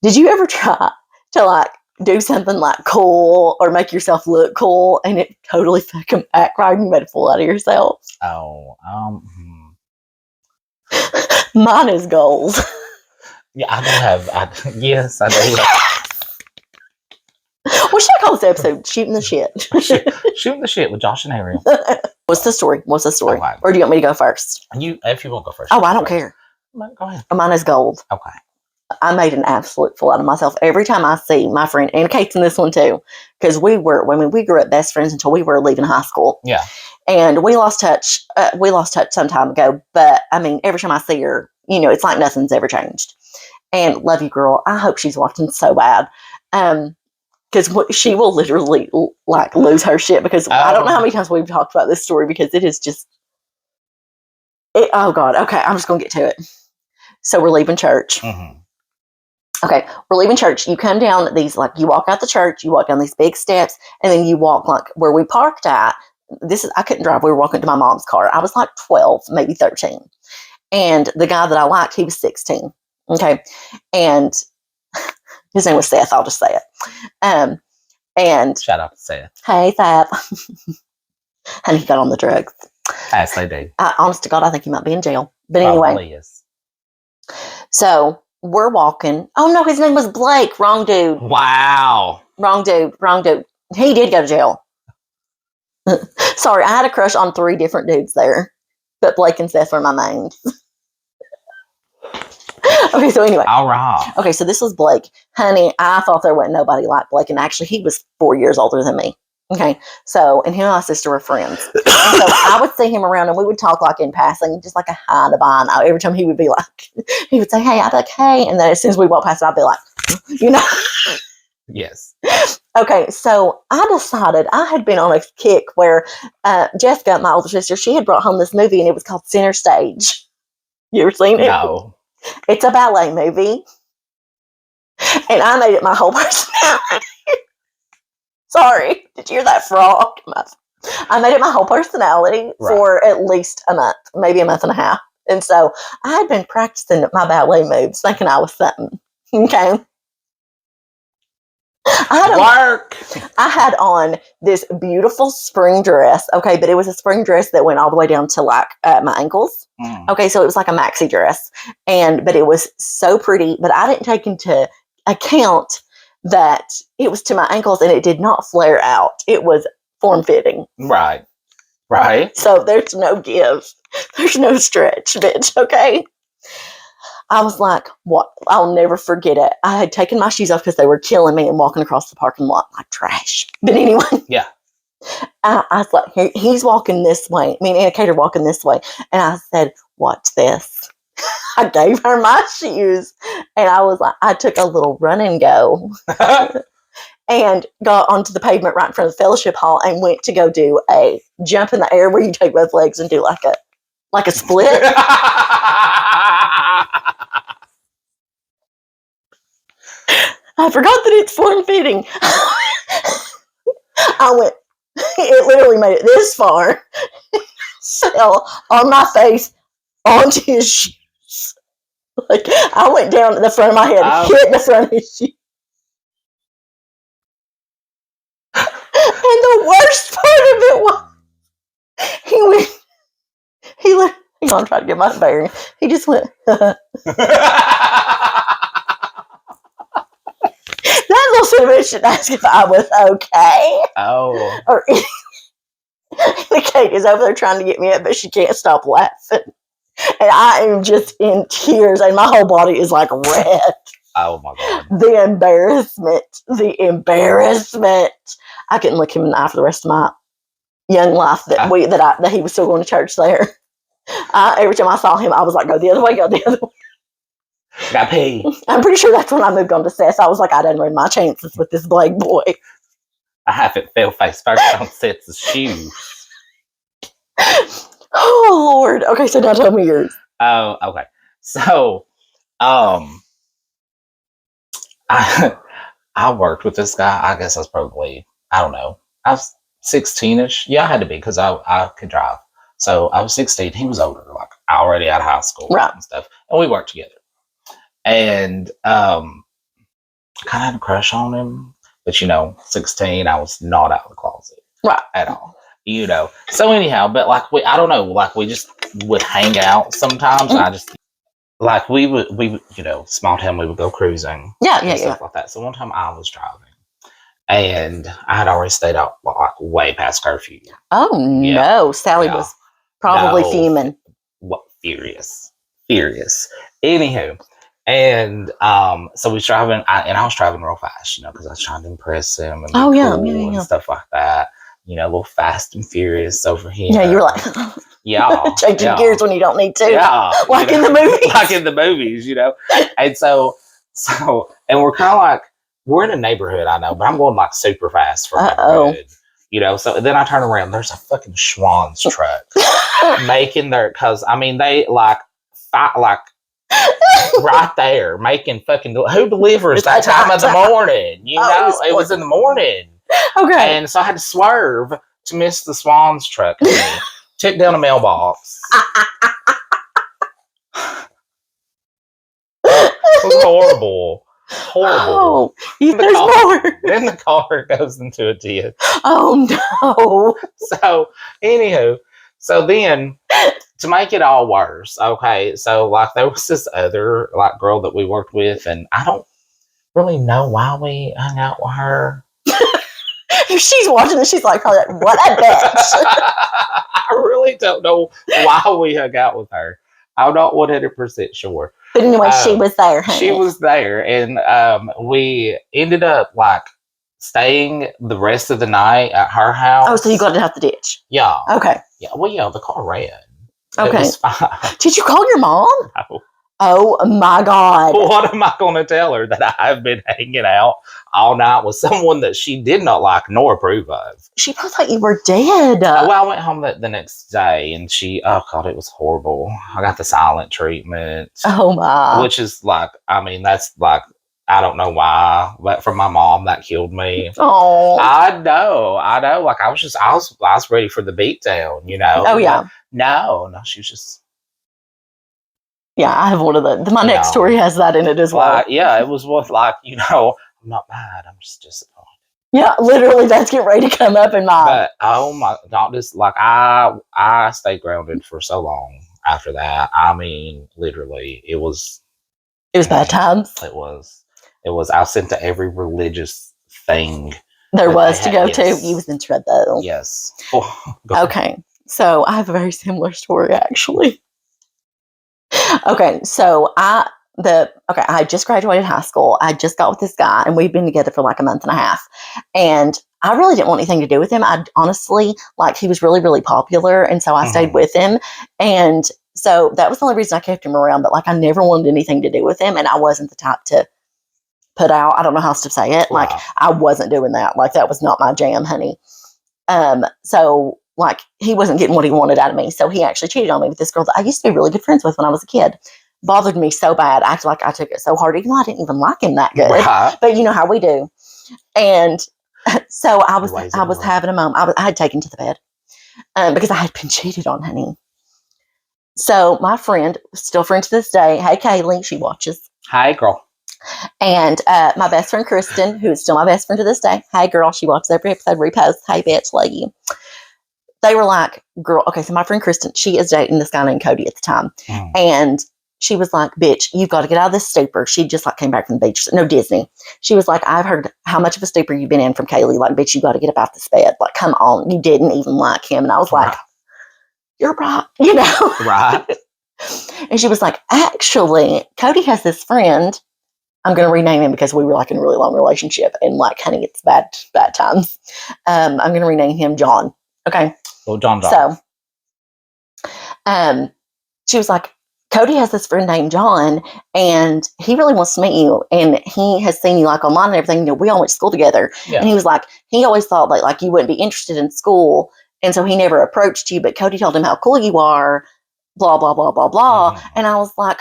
Did you ever try to like do something like cool or make yourself look cool, and it totally fucking backfired and you made a fool out of yourself? Oh, Mine is goals. Yeah, I do have. Yes, I do. What should I call this episode? Shooting the shit. Shooting the shit with Josh and Ariel. What's the story? Okay. Or do you want me to go first? If you won't go first. Oh, I don't care. Go ahead. Mine is gold. Okay. I made an absolute fool out of myself every time I see my friend, and Kate's in this one too, because we grew up best friends until we were leaving high school. Yeah. And we lost touch. We lost touch some time ago, but I mean, every time I see her, it's like nothing's ever changed. And love you, girl. I hope she's watching so bad. Because she will literally like lose her shit, because I don't know how many times we've talked about this story, because it is just, oh God. Okay. I'm just going to get to it. So we're leaving church. Mm-hmm. Okay. We're leaving church. You come down these, like you walk out the church, you walk down these big steps, and then you walk like where we parked at. I couldn't drive. We were walking to my mom's car. I was like 12, maybe 13. And the guy that I liked, he was 16. Okay. And his name was Seth. I'll just say it. And shout out to Seth. Hey, Seth. And he got on the drugs. As they do. Honest to God, I think he might be in jail. But anyway. Is. So we're walking. Oh no, his name was Blake. Wrong dude. Wow. Wrong dude. He did go to jail. Sorry, I had a crush on 3 different dudes there, but Blake and Seth were my mains. Okay, so anyway. All right. Okay, so this was Blake. Honey, I thought there wasn't nobody like Blake, and actually he was 4 years older than me. Okay, so, and him and my sister were friends. And so I would see him around and we would talk like in passing, just like a hi and a bye. And every time he would be like, he would say, hey, I'd be like, hey. And then as soon as we walk past, I'd be like, you know. Yes. Okay, so I decided I had been on a kick where Jessica, my older sister, she had brought home this movie and it was called Center Stage. You ever seen it? No. It's a ballet movie. And I made it my whole personality. Sorry, did you hear that frog? I made it my whole personality for at least a month, maybe a month and a half. And so I had been practicing my ballet moves, thinking I was something. Okay. I had on this beautiful spring dress. Okay, but it was a spring dress that went all the way down to like my ankles. Okay, so it was like a maxi dress, but it was so pretty. But I didn't take into account that it was to my ankles and it did not flare out. It was form fitting. Right. So there's no give. There's no stretch, bitch. Okay. I was like, what? I'll never forget it. I had taken my shoes off because they were killing me and walking across the parking lot like trash. But anyway. Yeah. I was like, he's walking this way. Me and Anna Kate are walking this way. And I said, watch this. I gave her my shoes. And I was like, I took a little run and go. And got onto the pavement right in front of the fellowship hall and went to go do a jump in the air where you take both legs and do like a split. I forgot that it's form fitting. I went, it literally made it this far. Fell on my face onto his shoes. Like I went down to the front of my head, hit the front of his shoes. And the worst part of it was he's gonna try to get my bearing. He just went that little cinnamon should ask if I was okay. Oh. Or the Kate is over there trying to get me up, but she can't stop laughing. And I am just in tears and my whole body is like red. Oh my God. The embarrassment. I couldn't look him in the eye for the rest of my young life that he was still going to church there. Every time I saw him, I was like, go the other way. Got paid. I'm pretty sure that's when I moved on to Seth. I was like, I done ruined my chances with this Blake boy. I haven't fell face first on sets of shoes. Oh, Lord. Okay, so now tell me yours. Oh, okay. So, I worked with this guy. I guess I was probably, I don't know, I was 16-ish. Yeah, I had to be because I could drive. So I was 16. He was older, like already out of high school and stuff. And we worked together. And kind of had a crush on him. But, 16, I was not out of the closet. Right. At all. So anyhow, but like I don't know, like we just would hang out sometimes. And I just, like we would, small town, we would go cruising. Yeah. Stuff like that. So one time I was driving. And I had already stayed out like way past curfew. Oh, no. Sally was probably fuming. What? Furious. Anywho. And so we was driving, and I was driving real fast, because I was trying to impress him and cool and stuff like that. A little fast and furious over here. Yeah, you were like, changing gears when you don't need to. Yeah. Like in the movies. Like in the movies, And so, and we're kind of like, we're in a neighborhood, I know, but I'm going like super fast for neighborhood. So then I turn around, there's a fucking Schwann's truck making because they like right there making fucking, who delivers that time of the morning? It was in the morning. Okay. And so I had to swerve to miss the Schwann's truck. Took down a mailbox. It was horrible. Oh, there's more. Then the car goes into a ditch. Oh no. So anywho, so then to make it all worse, okay, so like there was this other like girl that we worked with, and I don't really know why we hung out with her. She's watching and she's like, oh, what a bitch. I really don't know why we hung out with her. I'm not 100% sure. But anyway, she was there, honey. She was there, and we ended up like staying the rest of the night at her house. Oh, so you got it out the ditch. Yeah. Okay. Yeah. Well, yeah, the car ran. Okay. It was fine. Did you call your mom? No. Oh my God. What am I going to tell her? That I've been hanging out all night with someone that she did not like nor approve of? She probably thought you were dead. Well, I went home the next day and oh God, it was horrible. I got the silent treatment. Oh my. Which is like, I mean, that's like, I don't know why, but from my mom, that killed me. Oh. I know. Like I was ready for the beatdown, you know? Oh yeah. But no, she was just. Yeah, I have one of the. My next story has that in it as well. Yeah, it was what, like, you know, I'm not mad. I'm just disappointed. Yeah, literally, that's getting ready to come up in my. But oh my God, just like I stayed grounded for so long after that. I mean, literally, it was. It was bad times. It was. I was sent to every religious thing there was to go to. You was into it though. Yes. Okay, so I have a very similar story actually. Okay, so I just graduated high school. I just got with this guy, and we've been together for like a month and a half. And I really didn't want anything to do with him. I honestly, like, he was really, really popular, and so I stayed with him. And so that was the only reason I kept him around. But like, I never wanted anything to do with him, and I wasn't the type to put out. I don't know how else to say it. Like, I wasn't doing that. Like, that was not my jam, honey. So like, he wasn't getting what he wanted out of me. So he actually cheated on me with this girl that I used to be really good friends with when I was a kid. Bothered me so bad. I acted like I took it so hard, even though I didn't even like him that good. Right. But you know how we do. And so I was having a moment. I had taken to the bed because I had been cheated on, honey. So my friend, still friend to this day, hey Kaylee, she watches. Hi, girl. And my best friend Kristen, who is still my best friend to this day, hey girl, she watches every episode, reposts, hey bitch, love you. They were like, girl, okay, so my friend Kristen, she is dating this guy named Cody at the time. And she was like, bitch, you've got to get out of this stupor. She just like came back from the beach. No, Disney. She was like, I've heard how much of a stupor you've been in from Kaylee. Like, bitch, you got to get up out this bed. Like, come on. You didn't even like him. And I was like, you're right. You know? Right. And she was like, actually, Cody has this friend. I'm going to rename him because we were like in a really long relationship. And like, honey, it's bad times. I'm going to rename him John. Okay. Well, John. So, she was like, Cody has this friend named John, and he really wants to meet you. And he has seen you like online and everything. You know, we all went to school together. Yeah. And he was like, he always thought like you wouldn't be interested in school. And so he never approached you, but Cody told him how cool you are, blah, blah, blah, blah, blah. And I was like,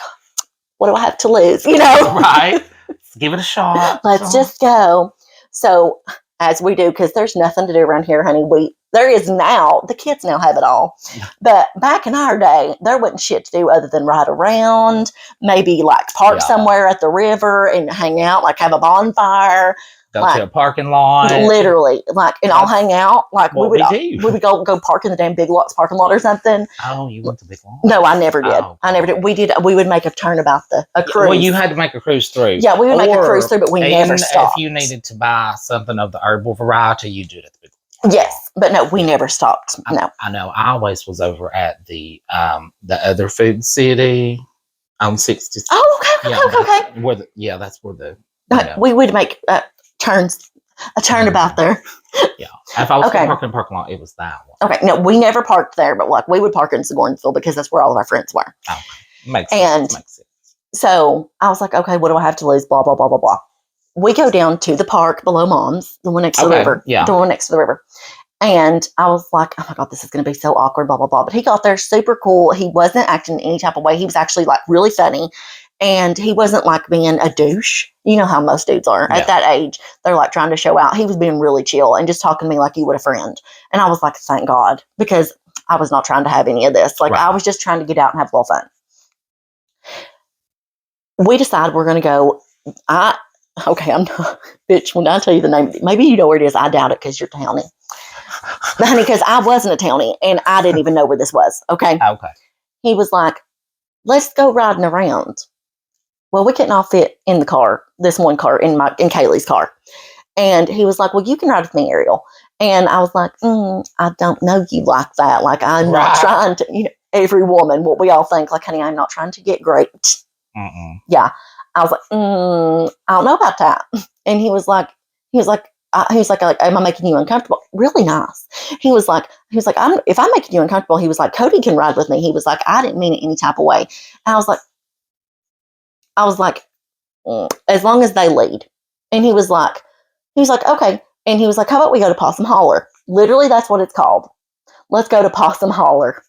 what do I have to lose? You know? Right. Let's give it a shot. Let's just go. So as we do, because there's nothing to do around here, honey. There is now. The kids now have it all. But back in our day, there wasn't shit to do other than ride around, maybe like park somewhere at the river and hang out, like have a bonfire. Go to a parking lot. Literally. Like, and I'll hang out. Like, we would go park in the damn Big Lots parking lot or something. Oh, you went to Big Lots? No, I never did. Oh, I never did. We would make a turn about a cruise. Well, you had to make a cruise through. Yeah, we would make a cruise through, but we never stopped. If you needed to buy something of the herbal variety, you do it at the Big Lots. Yes, but no, we never stopped. No. I know. I always was over at the other food city on 60th. Oh, okay. That's where the. We would make turns. A turnabout there. Yeah. If I was going to park in the parking lot, it was that one. Okay. No, we never parked there, but like we would park in Sigornsville because that's where all of our friends were. Oh, makes sense. So I was like, okay, what do I have to lose? Blah, blah, blah, blah, blah. We go down to the park below Mom's, the one next to the river. Yeah. The one next to the river. And I was like, oh my God, this is going to be so awkward, blah, blah, blah. But he got there super cool. He wasn't acting any type of way. He was actually like really funny. And he wasn't like being a douche. You know how most dudes are at that age. They're like trying to show out. He was being really chill and just talking to me like you would a friend. And I was like, thank God, because I was not trying to have any of this. Like I was just trying to get out and have a little fun. We decided we're going to go. I'm not, bitch, when I tell you the name, maybe you know where it is. I doubt it because you're townie. Honey, because I wasn't a townie and I didn't even know where this was. Okay. He was like, let's go riding around. Well, we couldn't all fit in the car, this one car, in Kaylee's car. And he was like, well, you can ride with me, Ariel. And I was like, I don't know you like that. Like, I'm not trying to, every woman, what we all think, like, honey, I'm not trying to get great. Yeah. I was like, I don't know about that. And he was like, am I making you uncomfortable? Really nice. He was like, if I'm making you uncomfortable, he was like, Cody can ride with me. He was like, I didn't mean it any type of way. And I was like, as long as they lead. And he was like, okay. And he was like, how about we go to Possum Holler? Literally, that's what it's called. Let's go to Possum Holler.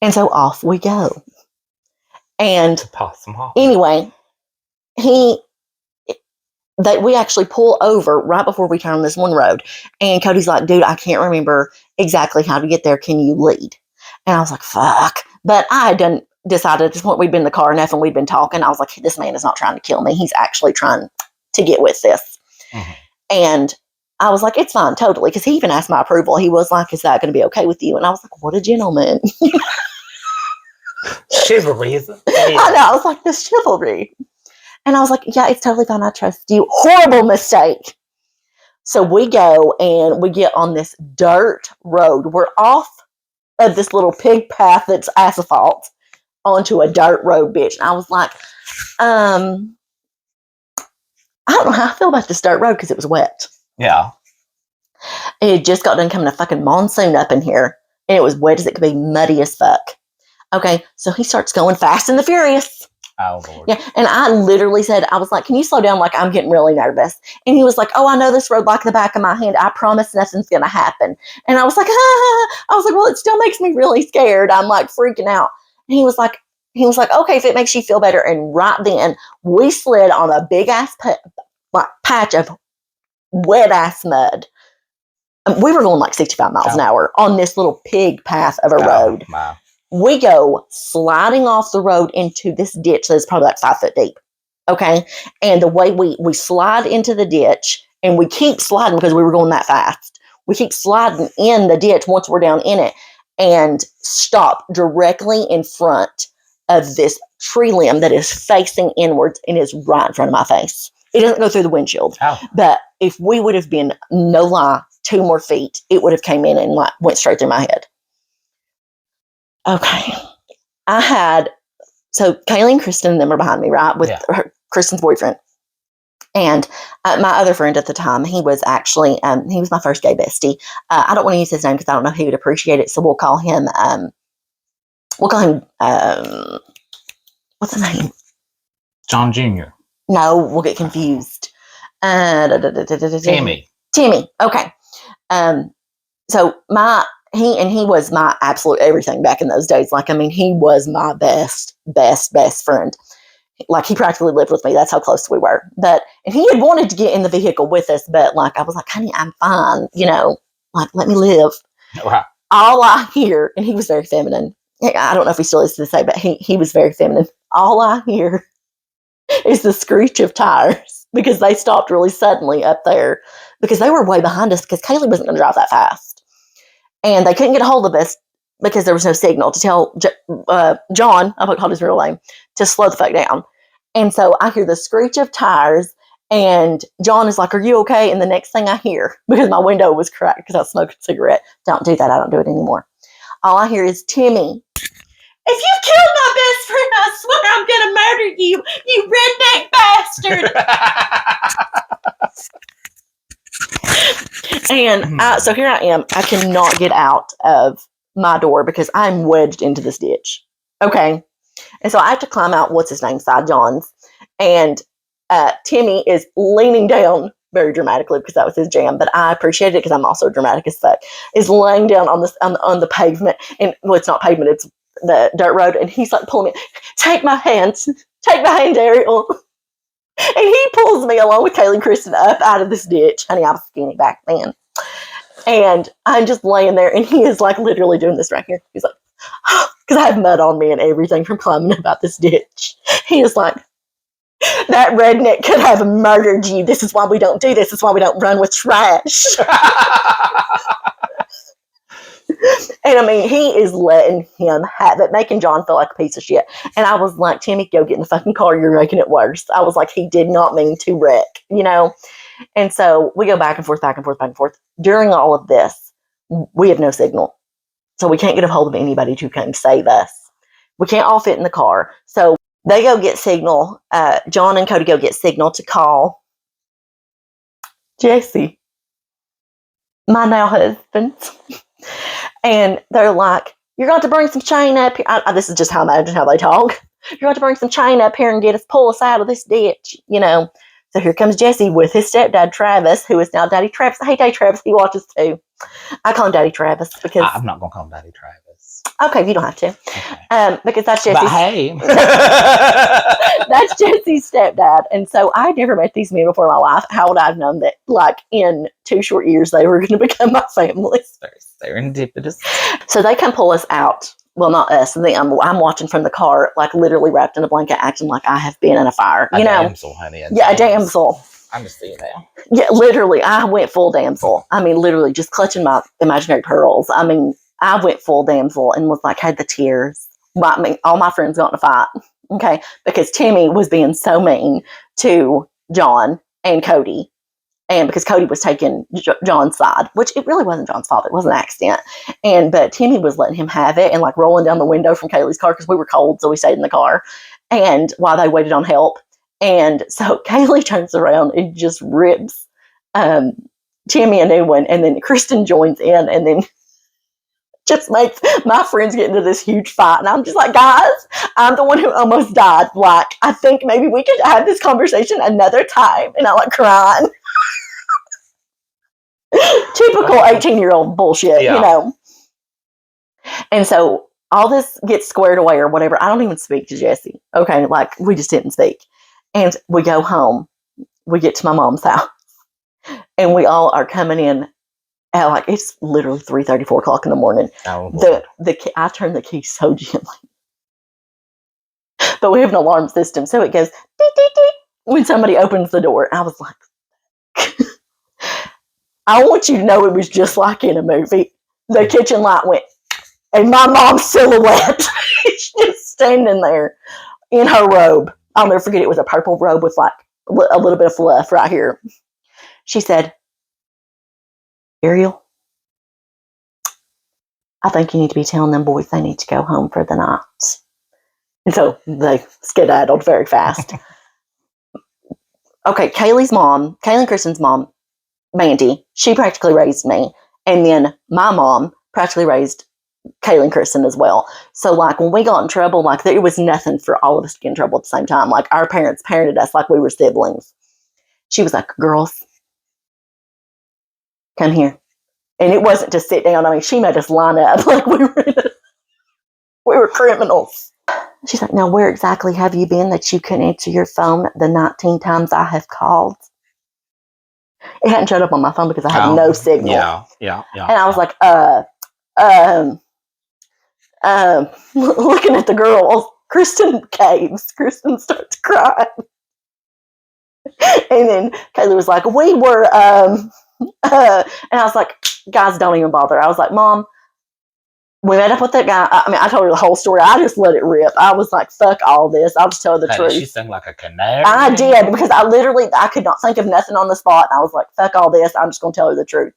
And so off we go. And Possum Holler. Anyway, we actually pull over right before we turn on this one road. And Cody's like, dude, I can't remember exactly how to get there. Can you lead? And I was like, fuck. But I had decided at this point we'd been in the car enough and we'd been talking. I was like, this man is not trying to kill me. He's actually trying to get with this. Mm-hmm. And I was like, it's fine, totally. Because he even asked my approval. He was like, is that going to be okay with you? And I was like, what a gentleman. Chivalry, isn't it? I know. I was like, this chivalry. And I was like, yeah, it's totally fine. I trust you. Horrible mistake. So we go and we get on this dirt road. We're off of this little pig path that's asphalt onto a dirt road, bitch. And I was like, I don't know how I feel about this dirt road because it was wet. Yeah. It had just got done coming a fucking monsoon up in here. And it was wet as it could be, muddy as fuck. Okay, so he starts going fast and the furious. Oh, Lord. Yeah, and I literally said, I was like, can you slow down? Like, I'm getting really nervous. And he was like, oh, I know this road like the back of my hand. I promise nothing's going to happen. And I was like, well, it still makes me really scared. I'm like freaking out. And he was like, okay, if it makes you feel better. And right then, we slid on a big ass patch of wet ass mud. We were going like 65 miles an hour on this little pig path of a road. My. We go sliding off the road into this ditch that's probably like 5 foot deep. Okay. And the way we slide into the ditch, and we keep sliding because we were going that fast. We keep sliding in the ditch once we're down in it and stop directly in front of this tree limb that is facing inwards and is right in front of my face. It doesn't go through the windshield. Oh. But if we would have been, no lie, 2 more feet, it would have came in and like went straight through my head. Okay. So Kaylee and Kristen and them are behind me, right? With Kristen's boyfriend. And my other friend at the time, he was actually, he was my first gay bestie. I don't want to use his name because I don't know if he would appreciate it. So we'll call him, what's the name? John Jr. No, we'll get confused. Timmy. Okay. So he was my absolute everything back in those days. Like, I mean, he was my best friend. Like, he practically lived with me. That's how close we were. And he had wanted to get in the vehicle with us, but like, I was like, honey, I'm fine. Like, let me live. Wow. All I hear, and he was very feminine. I don't know if he still is to say, but he was very feminine. All I hear is the screech of tires because they stopped really suddenly up there because they were way behind us because Kaylee wasn't going to drive that fast. And they couldn't get a hold of us because there was no signal to tell John, I called his real name, to slow the fuck down. And so I hear the screech of tires, and John is like, are you okay? And the next thing I hear, because my window was cracked because I was smoking a cigarette, don't do that, I don't do it anymore. All I hear is, Timmy, if you killed my best friend, I swear I'm going to murder you, you redneck bastard. And so here I am. I cannot get out of my door because I'm wedged into this ditch. Okay. And so I have to climb out, what's his name, side John's. And Timmy is leaning down very dramatically because that was his jam. But I appreciate it because I'm also dramatic as fuck. Is laying down on the pavement. And well, it's not pavement, it's the dirt road. And he's like pulling me, take my hand, Ariel. And he pulls me along with Kaylee and Kristen up out of this ditch. Honey, I was skinny back then. And I'm just laying there, and he is like literally doing this right here. He's like, because I have mud on me and everything from climbing about this ditch. He is like, that redneck could have murdered you. This is why we don't do this. This is why we don't run with trash. And I mean, he is letting him have it, making John feel like a piece of shit. And I was like, Timmy, go get in the fucking car. You're making it worse. I was like, he did not mean to wreck, And so we go back and forth, back and forth, back and forth. During all of this, we have no signal. So we can't get a hold of anybody to come save us. We can't all fit in the car. So they go get signal. John and Cody go get signal to call Jesse, my now husband. And they're like, you're going to bring some chain up here. This is just how I imagine how they talk. You're going to bring some chain up here and pull us out of this ditch, you know. So here comes Jesse with his stepdad, Travis, who is now Daddy Travis. Hey, Daddy Travis, he watches too. I call him Daddy Travis because... I'm not going to call him Daddy Travis. Okay, you don't have to. Okay. Because that's Jesse's... But hey. That's Jesse's stepdad. And so I never met these men before in my life. How would I have known that, like, in 2 short years, they were going to become my family? Very serendipitous. So they come pull us out. Well, not us. And I'm watching from the car, like literally wrapped in a blanket, acting like I have been in a fire. You know? Damsel, honey. A damsel. I'm just seeing now. Yeah, literally. I went full damsel. I mean, literally just clutching my imaginary pearls. I mean, I went full damsel and was like, had the tears. I mean, all my friends got in a fight. Okay. Because Timmy was being so mean to John and Cody. And because Cody was taking John's side, which it really wasn't John's fault. It was an accident. But Timmy was letting him have it and like rolling down the window from Kaylee's car because we were cold. So we stayed in the car. And while they waited on help. And so Kaylee turns around and just rips Timmy a new one. And then Kristen joins in and then just makes my friends get into this huge fight. And I'm just like, guys, I'm the one who almost died. Like, I think maybe we could have this conversation another time. And I'm like crying. Typical 18-year-old bullshit, you know. And so all this gets squared away or whatever. I don't even speak to Jesse. Okay, like we just didn't speak. And we go home. We get to my mom's house. And we all are coming in at like, it's literally 3:30, 4 o'clock in the morning. Oh, I turn the key so gently. But we have an alarm system. So it goes, dee, dee, dee, when somebody opens the door. I was like, I want you to know it was just like in a movie. The kitchen light went, and my mom's silhouette is just standing there in her robe. I'll never forget, it was a purple robe with like a little bit of fluff right here. She said, Ariel, I think you need to be telling them boys they need to go home for the night. And so they skedaddled very fast. Okay, Kaylee and Kristen's mom, Mandy, she practically raised me. And then my mom practically raised Kaylee and Kristen as well. So like when we got in trouble, like there was nothing for all of us to get in trouble at the same time. Like our parents parented us like we were siblings. She was like, girls, come here. And it wasn't to sit down. I mean, she made us line up like we were criminals. She's like, now where exactly have you been that you couldn't answer your phone the 19 times I have called? It hadn't showed up on my phone because I had no signal. Yeah. And I was like, looking at the girls. Kristen caves. Kristen starts crying. And then Kaylee was like, we were, and I was like, guys, don't even bother. I was like, Mom, we met up with that guy. I mean, I told her the whole story. I just let it rip. I was like, fuck all this. I'll just tell her the truth. She sang like a canary. I did, because I could not think of nothing on the spot. And I was like, fuck all this. I'm just going to tell her the truth.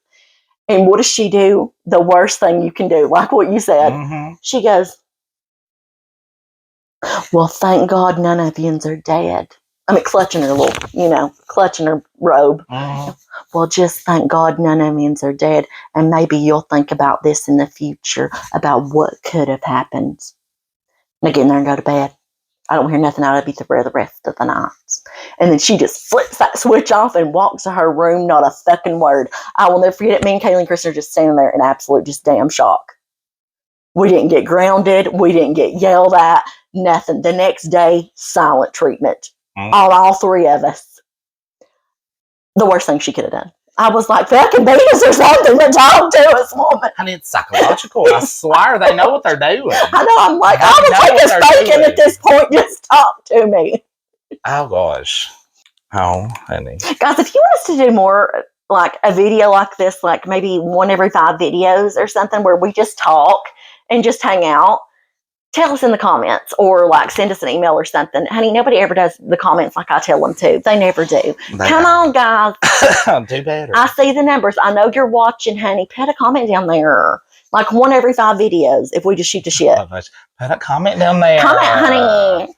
And what does she do? The worst thing you can do, like what you said. Mm-hmm. She goes, well, thank God none of yous are dead. I mean, clutching her robe. Mm-hmm. Well, just thank God none of yous are dead. And maybe you'll think about this in the future, about what could have happened. And I get in there and go to bed. I don't hear nothing out of you for the rest of the night. And then she just flips that switch off and walks to her room, not a fucking word. I will never forget it. Me and Kaylee and Kristen are just standing there in absolute just damn shock. We didn't get grounded. We didn't get yelled at. Nothing. The next day, silent treatment. On all three of us. The worst thing she could have done. I was like, fucking beat us or something to talk to us, woman. Honey, it's psychological. I swear they know what they're doing. I know. I'm like, I will take a spanking at this point. Just talk to me. Oh, gosh. Oh, honey. Guys, if you want us to do more, like a video like this, like maybe 1 every 5 videos or something where we just talk and just hang out, tell us in the comments or like send us an email or something. Honey, nobody ever does the comments like I tell them to. They never do. Come on, guys. Do better. I see the numbers. I know you're watching, honey. Put a comment down there. Like 1 every 5 videos if we just shoot the shit. Oh, put a comment down there. Comment, honey.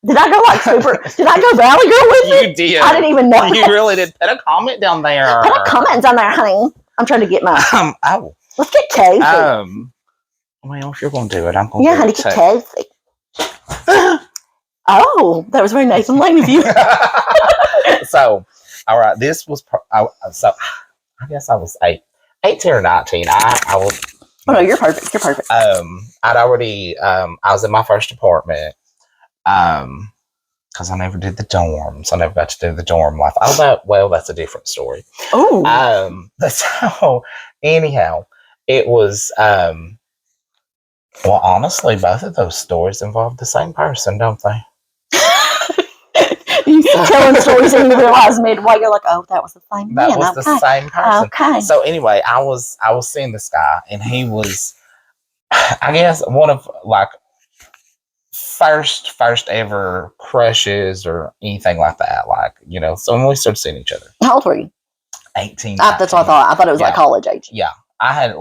Did I go like super? Did I go Valley Girl with you? You did. I didn't even know. You really did. Put a comment down there. Put a comment down there, honey. I'm trying to get my. Oh. Let's get cozy. Well, if you're going to do it, I'm going to do honey, it. get cozy. Oh, that was very Nathan Lane of you. So, all right, this was so. I guess I was 18 or 19. I was. Oh no, you're perfect. You're perfect. I'd already. I was in my first apartment. Because I never did the dorms. I never got to do the dorm life. That's a different story. Oh. So anyhow, it was. Well, honestly, both of those stories involve the same person, don't they? You telling stories and you realize midway you're like, oh, that was the same man. That was the same person. Okay. So anyway, I was seeing this guy, and he was, I guess, one of like first ever crushes or anything like that. Like, so when we started seeing each other. How old were you? 18. That's what I thought. I thought it was like college age. Yeah. I'd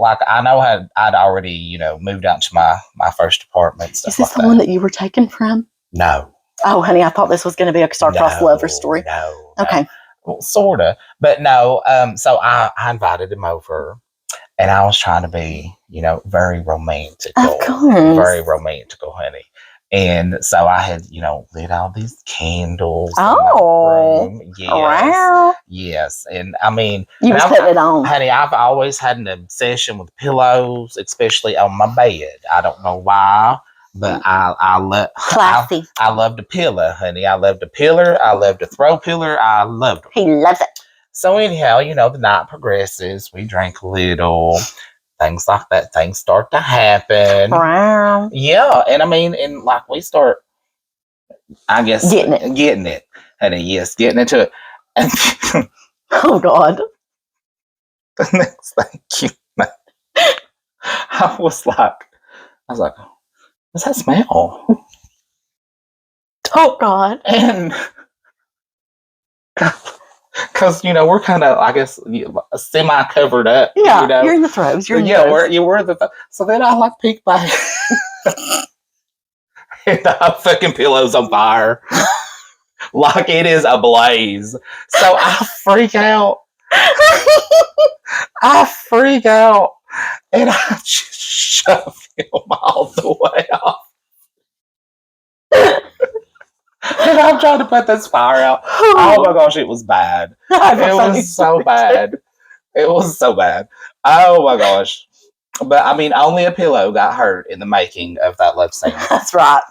already, moved out to my first apartment. Stuff Is this like the one that you were taken from? No. Oh, honey, I thought this was going to be a star-crossed lover story. No. Okay. Well, sort of. But no, so I invited him over, and I was trying to be, very romantic. Of course. Very romantical, honey. And so I had, lit all these candles. Oh. In my room. Yes. Wow. Yes. And I mean, you was putting it on. Honey, I've always had an obsession with pillows, especially on my bed. I don't know why, but I love classy. I loved a pillow, honey. I loved a pillar. I loved a throw pillar. I loved them. He loves it. So anyhow, the night progresses. We drank a little. Things like that. Things start to happen. Wow. Yeah, and I mean, and like we start, I guess, getting it, honey. Yes, getting into it. And oh God. The next thing I was like, what's that smell? Oh God. And because we're kind of, I guess, semi covered up. Yeah, you're in the throes. You're in the throes. We're the. So then I peek back, and the fucking pillow's on fire, like it is ablaze. So I freak out. And I just shove him all the way off. And I'm trying to put this fire out. Oh my gosh, it was bad. It was so bad. It was so bad. Oh my gosh. But I mean, only a pillow got hurt in the making of that love scene. That's right.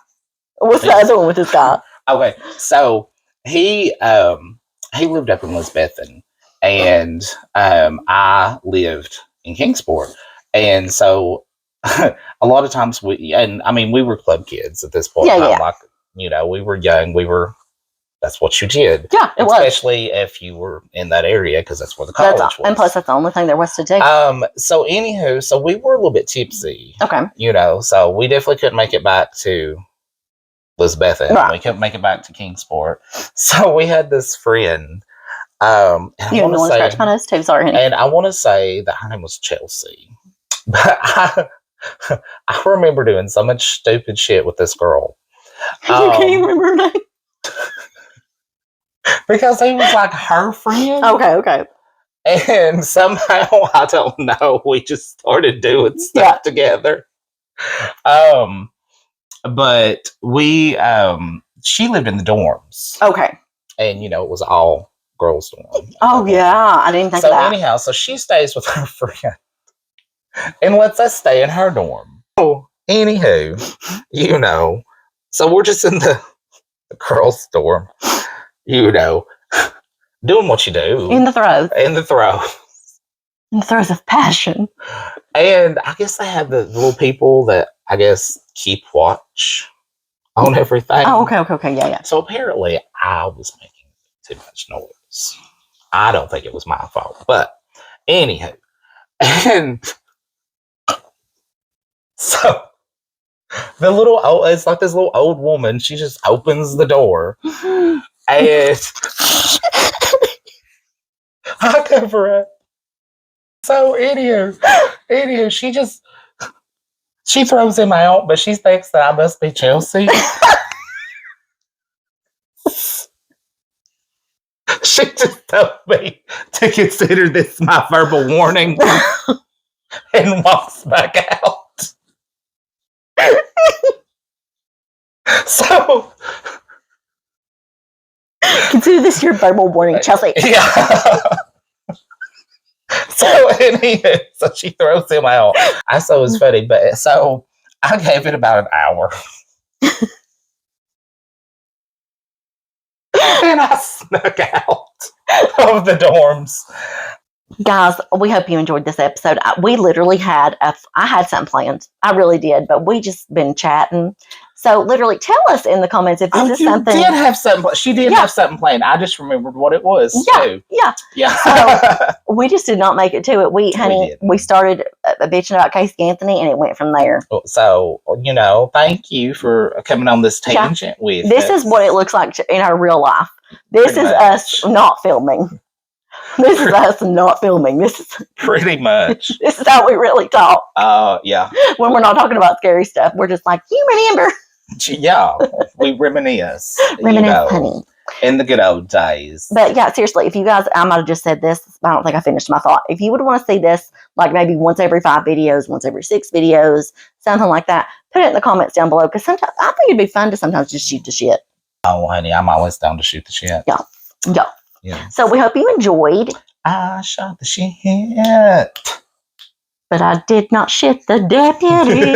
What's the other one with this guy? Okay, so he lived up in Elizabethton, and I lived in Kingsport, and so a lot of times we were club kids at this point. Yeah. Like, we were young. That's what you did. Yeah, it was. Especially if you were in that area, because that's where the college was. And plus, that's the only thing there was to do. So anywho, so we were a little bit tipsy. Okay. So we definitely couldn't make it back to Elizabethton. Right. We couldn't make it back to Kingsport. So we had this friend. And you want to scratch my nose too, sorry, honey. And I want to say that her name was Chelsea. But I remember doing so much stupid shit with this girl. You can't even remember her name? Because he was like her friend. Okay. And somehow, I don't know, we just started doing stuff together. But she lived in the dorms. Okay. And, it was all girls' dorm. Oh, yeah. I didn't think of that. So anyhow, so she stays with her friend and lets us stay in her dorm. Oh, anywho, so we're just in the girls' dorm, doing what you do. In the throes. In the throes. In the throes of passion. And I guess they have the little people that, I guess, keep watch on everything. Oh, okay. Yeah. So apparently I was making too much noise. I don't think it was my fault. But anywho. And so The little old, it's like this little old woman. She just opens the door, and I cover it. So anywho, she throws him out, but she thinks that I must be Chelsea. She just told me to consider this my verbal warning and walks back out. So Consider this your verbal warning, Chelsea. yeah. So anyway, so she throws him out. I thought it was funny, but so I gave it about an hour. And I snuck out of the dorms. Guys, we hope you enjoyed this episode. We literally I had something planned. I really did, but we just been chatting. So literally tell us in the comments if this is something. Did have something. She did have something planned. I just remembered what it was too. Yeah. So we just did not make it to it. We started bitching about Casey Anthony and it went from there. So, thank you for coming on this tangent with This is what it looks like in our real life. This is us not filming. This is us not filming. This is pretty much. This is how we really talk. Yeah. When we're not talking about scary stuff, we're just like, you remember? Yeah, we reminisce. Honey. In the good old days. But yeah, seriously, if you guys, I might have just said this. I don't think I finished my thought. If you would want to see this, like maybe once every 5 videos, once every 6 videos, something like that, put it in the comments down below. Because sometimes I think it'd be fun to sometimes just shoot the shit. Oh, honey, I'm always down to shoot the shit. Yeah. So we hope you enjoyed. I shot the shit. But I did not shit the deputy.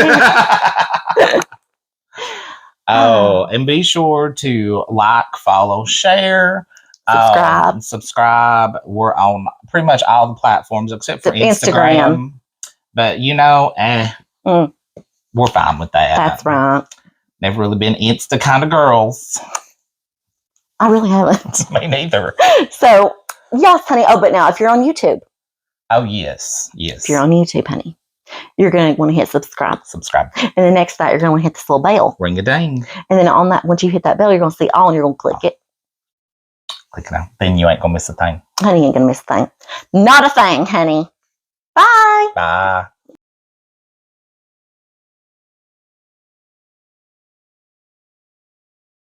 And be sure to like, follow, share, subscribe. We're on pretty much all the platforms except for Instagram. But we're fine with that. That's right. Never really been Insta kind of girls. I really haven't. Me neither. So, yes, honey. Oh, but now if you're on YouTube. Oh, yes. If you're on YouTube, honey, you're going to want to hit subscribe. And the next that, you're going to hit this little bell. Ring a ding. And then on that, once you hit that bell, you're going to see all and you're going to click it. Click it out. Then you ain't going to miss a thing. Honey, you ain't going to miss a thing. Not a thing, honey. Bye. Bye.